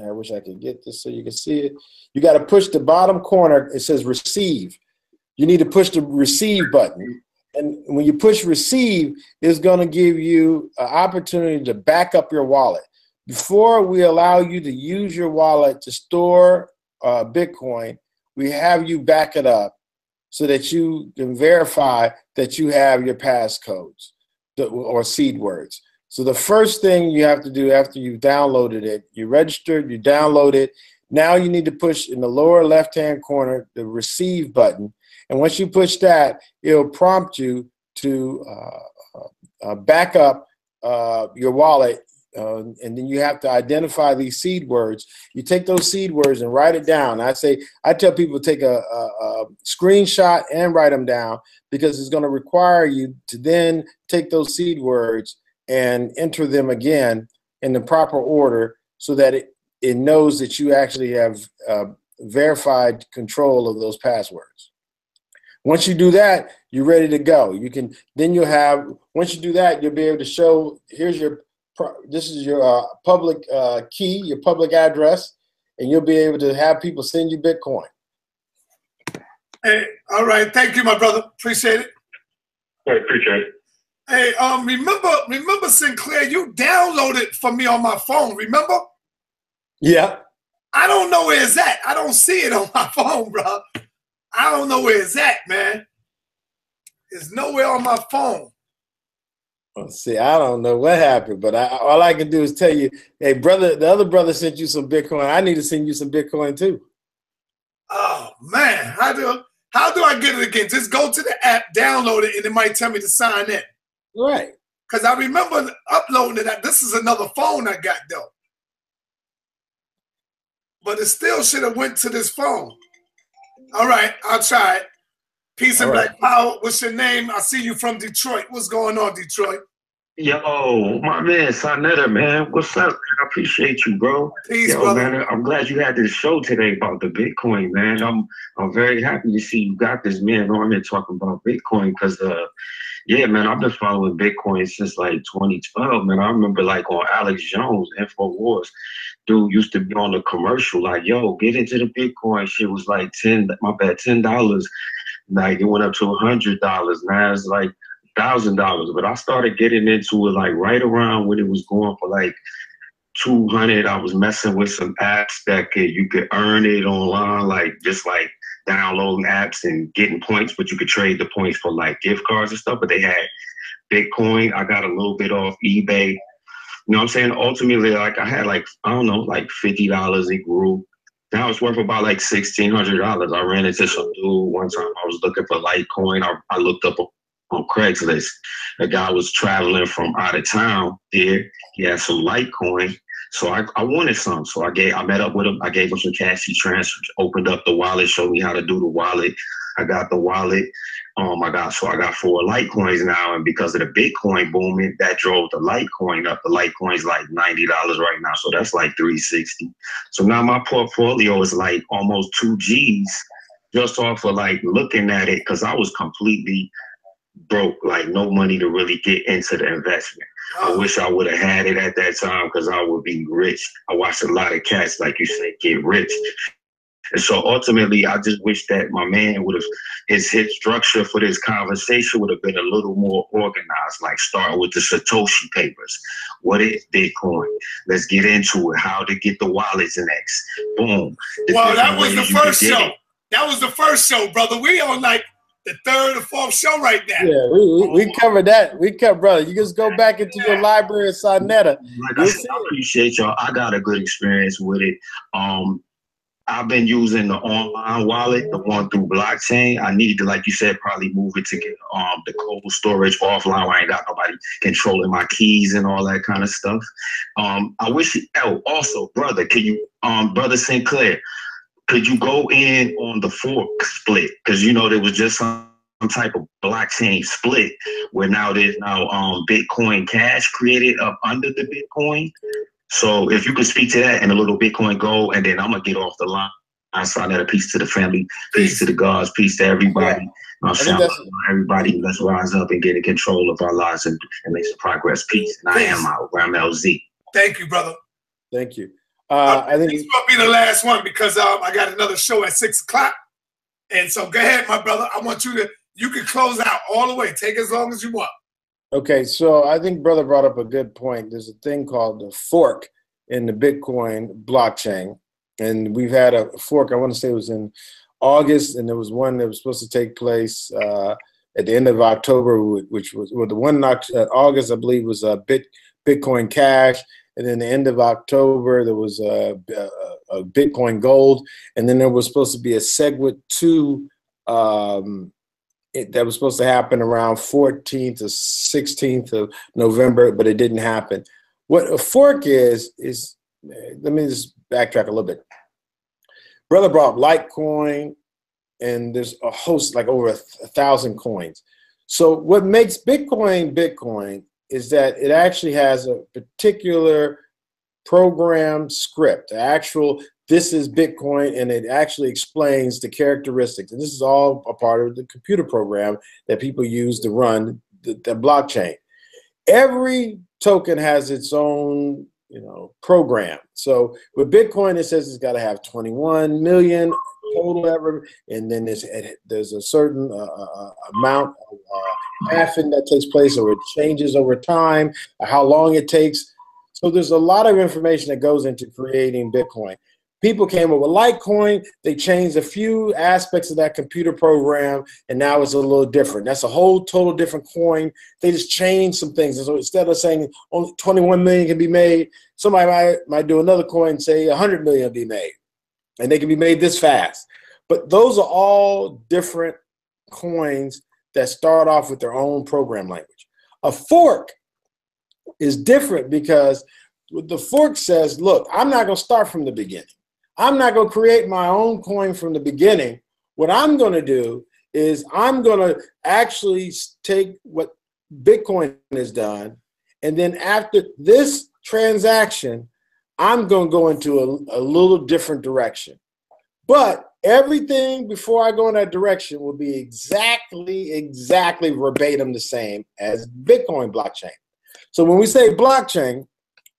I wish I could get this so you can see it. You got to push the bottom corner. It says receive. You need to push the receive button. And when you push receive, it's going to give you an opportunity to back up your wallet. Before we allow you to use your wallet to store Bitcoin, we have you back it up so that you can verify that you have your passcodes or seed words. So the first thing you have to do after you've downloaded it, you registered, you download it. Now you need to push in the lower left-hand corner the receive button. And once you push that, it'll prompt you to back up your wallet. And then you have to identify these seed words. You take those seed words and write it down. I tell people to take a screenshot and write them down, because it's going to require you to then take those seed words and enter them again in the proper order so that it knows that you actually have verified control of those passwords. Once you do that, you're ready to go. You can, then you'll have, once you do that, you'll be able to show, here's your, this is your public key, your public address, and you'll be able to have people send you Bitcoin. Hey, all right. Thank you, my brother. Appreciate it. All right, appreciate it. Hey, remember Sinclair, you downloaded for me on my phone, remember? Yeah. I don't know where it's at. I don't see it on my phone, bro. I don't know where it's at, man. It's nowhere on my phone. Well, see, I don't know what happened, but all I can do is tell you, hey, brother, the other brother sent you some Bitcoin. I need to send you some Bitcoin too. Oh man, how do I get it again? Just go to the app, download it, and it might tell me to sign in. Right. Because I remember uploading it. This is another phone I got though. But it still should have went to this phone. All right, I'll try it. Peace and black power. What's your name? I see you from Detroit. What's going on, Detroit? Yo, my man, Sonetta, man. What's up, man? I appreciate you, bro. Peace, yo, brother. Man, I'm glad you had this show today about the Bitcoin, man. I'm very happy to see you got this man on here talking about Bitcoin because, yeah, man, I've been following Bitcoin since like 2012, man. I remember like on Alex Jones, InfoWars, dude used to be on the commercial like, yo, get into the Bitcoin. Shit was like $10. Like it went up to $100. Now it's like $1,000. But I started getting into it like right around when it was going for like 200. I was messing with some apps that you could earn it online, like just like downloading apps and getting points, but you could trade the points for like gift cards and stuff. But they had Bitcoin. I got a little bit off eBay. You know what I'm saying? Ultimately, like I had like, I don't know, like $50. It grew. Now it's worth about like $1,600. I ran into some dude one time. I was looking for Litecoin. I looked up on Craigslist. The guy was traveling from out of town there. He had some Litecoin. So I wanted some. So I met up with him. I gave him some cash. He transferred, opened up the wallet, showed me how to do the wallet. I got the wallet. I got 4 Litecoins now, and because of the Bitcoin booming, that drove the Litecoin up. The Litecoin's like $90 right now, so that's like $360. So now my portfolio is like almost 2 G's just off of like looking at it, because I was completely broke, like no money to really get into the investment. I wish I would have had it at that time because I would be rich. I watched a lot of cats, like you said, get rich. And so ultimately, I just wish that my man would have, his structure for this conversation would have been a little more organized, like starting with the Satoshi papers. What is Bitcoin? Let's get into it. How to get the wallets next. Boom. Well, that was the first show. That was the first show, brother. We on like the 3rd or 4th show right now. Yeah, we covered that. We covered, brother. You just go back into your library of Sonetta. Like I said, I appreciate y'all. I got a good experience with it. I've been using the online wallet, the one through blockchain. I need to, like you said, probably move it to get the cold storage offline where I ain't got nobody controlling my keys and all that kind of stuff. I wish, also, brother, can you, brother Sinclair, could you go in on the fork split? Because, you know, there was just some type of blockchain split where now there's Bitcoin Cash created up under the Bitcoin. So if you could speak to that and a little Bitcoin Gold, and then I'm going to get off the line. I saw that a peace to the family, peace to the gods, peace to everybody. Everybody, let's rise up and get in control of our lives and make some progress. Peace. And I am out. I'm LZ. Thank you, brother. Thank you. I think it's going to be the last one because I got another show at 6 o'clock. And so go ahead, my brother. I want you can close out all the way. Take as long as you want. Okay, so I think brother brought up a good point. There's a thing called the fork in the Bitcoin blockchain. And we've had a fork, I want to say it was in August, and there was one that was supposed to take place at the end of October, which was, well, the one in August, I believe, was Bitcoin Cash. And then the end of October, there was a Bitcoin Gold. And then there was supposed to be a Segwit 2 that was supposed to happen around 14th or 16th of November, but it didn't happen. What a fork is let me just backtrack a little bit. Brother brought Litecoin, and there's a host, like over 1,000 coins. So what makes Bitcoin Bitcoin is that it actually has a particular program script, the actual, this is Bitcoin, and it actually explains the characteristics. And this is all a part of the computer program that people use to run the blockchain. Every token has its own, program. So with Bitcoin, it says it's got to have 21 million total ever, and then there's a certain amount of halving that takes place, or it changes over time, how long it takes. So there's a lot of information that goes into creating Bitcoin. People came up with Litecoin. They changed a few aspects of that computer program, and now it's a little different. That's a whole total different coin. They just changed some things. And so instead of saying only 21 million can be made, somebody might do another coin and say 100 million will be made, and they can be made this fast. But those are all different coins that start off with their own program language. A fork is different because the fork says, look, I'm not going to start from the beginning. I'm not going to create my own coin from the beginning. What I'm going to do is I'm going to actually take what Bitcoin has done, and then after this transaction, I'm going to go into a little different direction. But everything before I go in that direction will be exactly verbatim the same as Bitcoin blockchain. So when we say blockchain,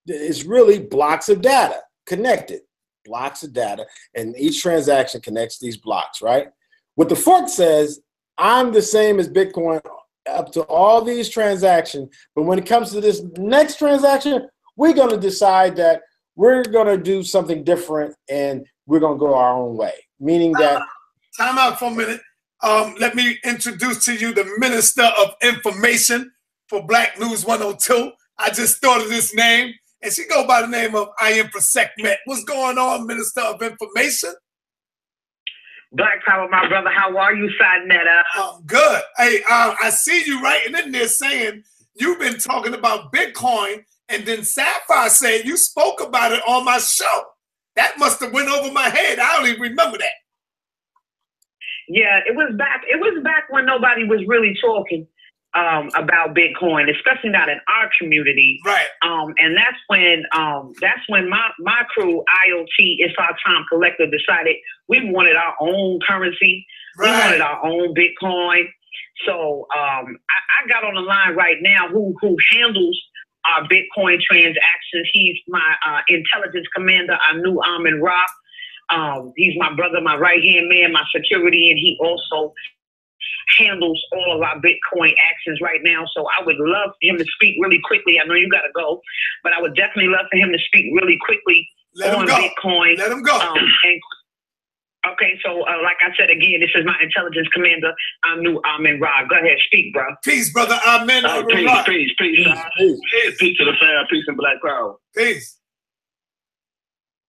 it's really blocks of data connected. Blocks of data, and each transaction connects these blocks, right? What the fork says, I'm the same as Bitcoin up to all these transactions, but when it comes to this next transaction, we're going to decide that we're going to do something different, and we're going to go our own way, meaning that... Time out for a minute. Let me introduce to you the Minister of Information for Black News 102. I just thought of this name. And she go by the name of I Am Sekhmet. What's going on, Minister of Information? Black Power, my brother. How are you, Sadnetta? Good. Hey, I see you writing in there saying you've been talking about Bitcoin, and then Sapphire said you spoke about it on my show. That must have went over my head. I don't even remember that. Yeah, it was back when nobody was really talking about Bitcoin, especially not in our community. Right. And that's when my crew, IoT, It's Our Time Collective, decided we wanted our own currency. Right. We wanted our own Bitcoin. So I got on the line right now who handles our Bitcoin transactions. He's my intelligence commander, Anu Amin Ra. He's my brother, my right-hand man, my security, and he also handles all of our Bitcoin actions right now. So I would love for him to speak really quickly. I know you got to go, but I would definitely love for him to speak really quickly on Bitcoin. Let him go. Okay, so like I said again, this is my intelligence commander, Anu Amin Ra. Go ahead, speak, bro. Peace, brother Amin. Peace to the fam. Peace and Black Power. Peace.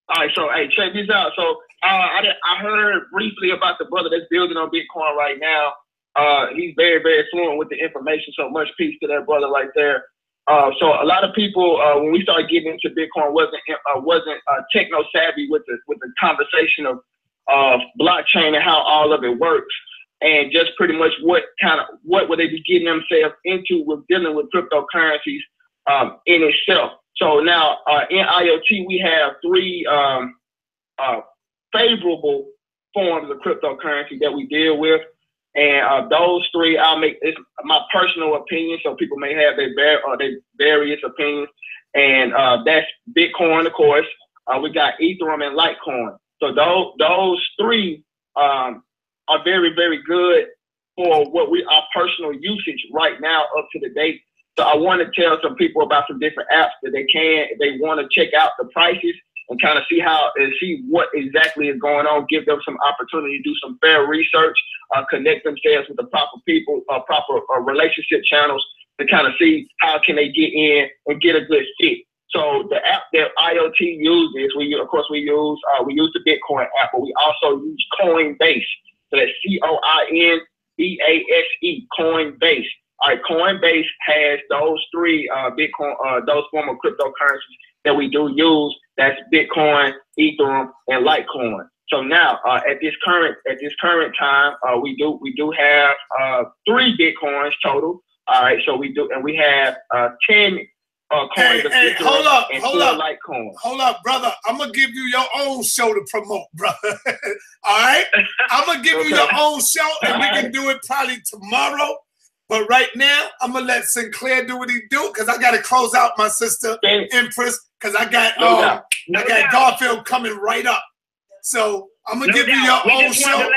All right, so hey, check this out. So I heard briefly about the brother that's building on Bitcoin right now. He's very, very fluent with the information. So much peace to that brother right there. So a lot of people, when we started getting into Bitcoin, wasn't techno savvy with the conversation of blockchain and how all of it works, and just pretty much what would they be getting themselves into with dealing with cryptocurrencies in itself. So now in IoT, we have three favorable forms of cryptocurrency that we deal with. And those three, it's my personal opinion, so people may have their various opinions. And that's Bitcoin, of course. We got Ethereum and Litecoin. So those three are very, very good for our personal usage right now up to the date. So I want to tell some people about some different apps that if they want to check out the prices and kind of see what exactly is going on, give them some opportunity to do some fair research, connect themselves with the proper people, proper relationship channels to kind of see how can they get in and get a good fit. So the app that IoT uses, we use the Bitcoin app, but we also use Coinbase. So that's Coinbase, Coinbase. All right, Coinbase has those three Bitcoin, those form of cryptocurrencies that we do use. That's Bitcoin, Ethereum, and Litecoin. So now, at this current time, we do have 3 Bitcoins total. All right, so we have 10 Hey, hold up, Litecoin. hold up, brother. I'm gonna give you your own show to promote, brother. All right, I'm gonna give you your own show, and we can do it probably tomorrow. But right now, I'm gonna let Sinclair do what he do, because I gotta close out my sister Empress, because I got Garfield coming right up. So I'm gonna give you your own show.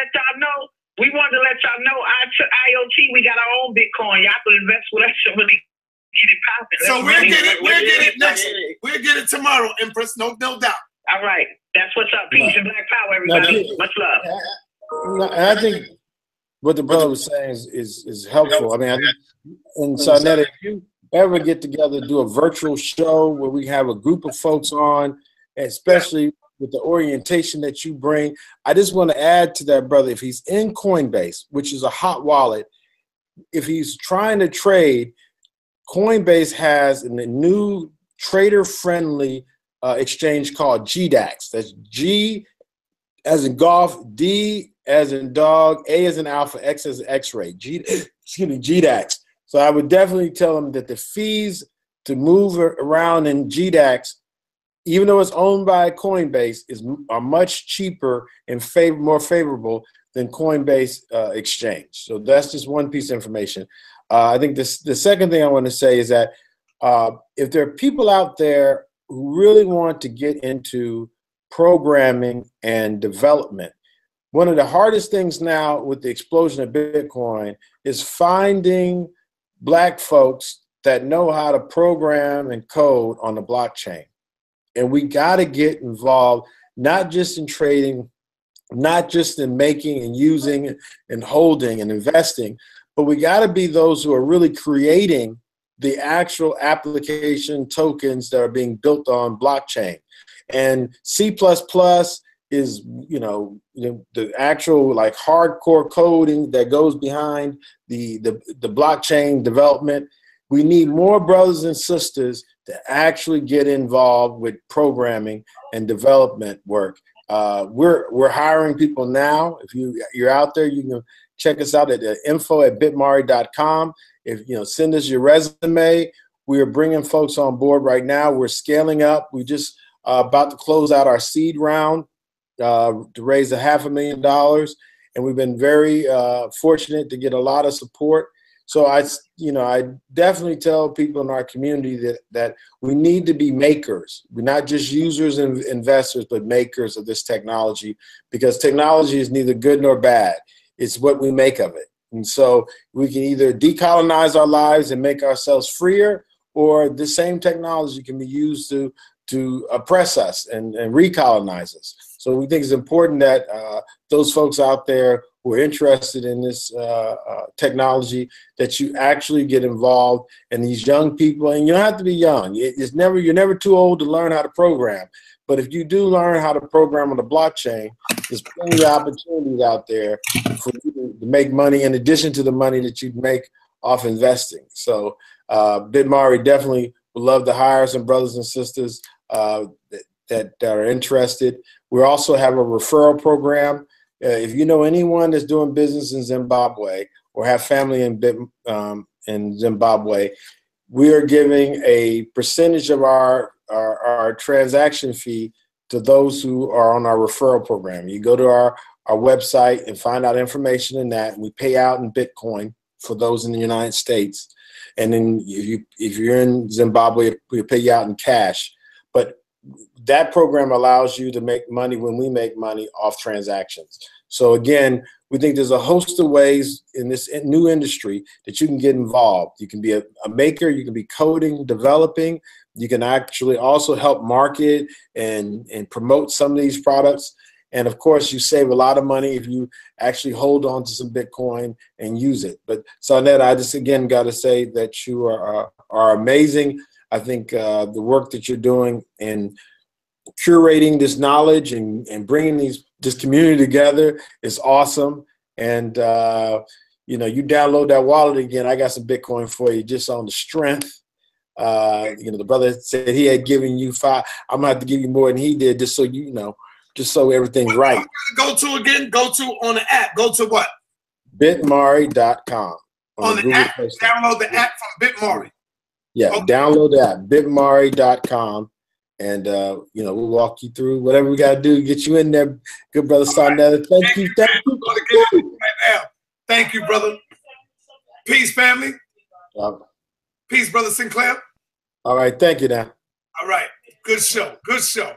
We wanted to let y'all know IoT, we got our own Bitcoin. Y'all can invest with us and really get it popping. So we'll get it tomorrow, Empress. No doubt. All right. That's what's up. Peace and black power, everybody. Much love. I think what the brother was saying is helpful. I mean, and Sarnetta, if you ever get together, do a virtual show where we have a group of folks on, especially with the orientation that you bring. I just want to add to that, brother, if he's in Coinbase, which is a hot wallet, if he's trying to trade, Coinbase has a new trader-friendly exchange called GDAX. That's G as in golf, D as in dog, A as in alpha, X as in X-ray. GDAX. So I would definitely tell them that the fees to move around in GDAX, even though it's owned by Coinbase, are much cheaper and more favorable than Coinbase exchange. So that's just one piece of information. I think the second thing I want to say is that if there are people out there who really want to get into programming and development, one of the hardest things now with the explosion of Bitcoin is finding black folks that know how to program and code on the blockchain. And we got to get involved, not just in trading, not just in making and using and holding and investing, but we got to be those who are really creating the actual application tokens that are being built on blockchain. And C++ is, the actual like hardcore coding that goes behind the blockchain development. We need more brothers and sisters to actually get involved with programming and development work. We're hiring people now. If you're out there, you can check us out at info@bitmari.com. If send us your resume. We are bringing folks on board right now. We're scaling up. We just about to close out our seed round to raise $500,000, and we've been very fortunate to get a lot of support. So I definitely tell people in our community that we need to be makers. We're not just users and investors, but makers of this technology, because technology is neither good nor bad. It's what we make of it. And so we can either decolonize our lives and make ourselves freer, or the same technology can be used to oppress us and recolonize us. So we think it's important that those folks out there who are interested in this technology, that you actually get involved, and these young people, and you don't have to be young. You're never too old to learn how to program. But if you do learn how to program on the blockchain, there's plenty of opportunities out there for you to make money in addition to the money that you'd make off investing. So BitMari definitely would love to hire some brothers and sisters that are interested. We also have a referral program. If you know anyone that's doing business in Zimbabwe or have family in Zimbabwe, we are giving a percentage of our transaction fee to those who are on our referral program. You go to our website and find out information in that. We pay out in Bitcoin for those in the United States. And then if you're in Zimbabwe, we pay you out in cash. But that program allows you to make money when we make money off transactions. So again, we think there's a host of ways in this new industry that you can get involved. You can be a maker, you can be coding, developing. You can actually also help market and promote some of these products. And of course, you save a lot of money if you actually hold on to some Bitcoin and use it. But Sarnetta, I just again got to say that you are amazing. I think the work that you're doing in curating this knowledge and bringing this community together is awesome. And you download that wallet again. I got some Bitcoin for you just on the strength. The brother said he had given you 5. I'm gonna have to give you more than he did, just so you know, just so everything's right. Go to on the app. Go to what? BitMari.com. On the app. Download the app from BitMari. Yeah, okay. Download the app, bitmari.com. And, you know, we'll walk you through whatever we got to do to get you in there. Good brother Sarnetta. Thank you. Thank you. Right now. Thank you, brother. Peace, family. Peace, brother Sinclair. All right. Thank you now. All right. Good show. Good show.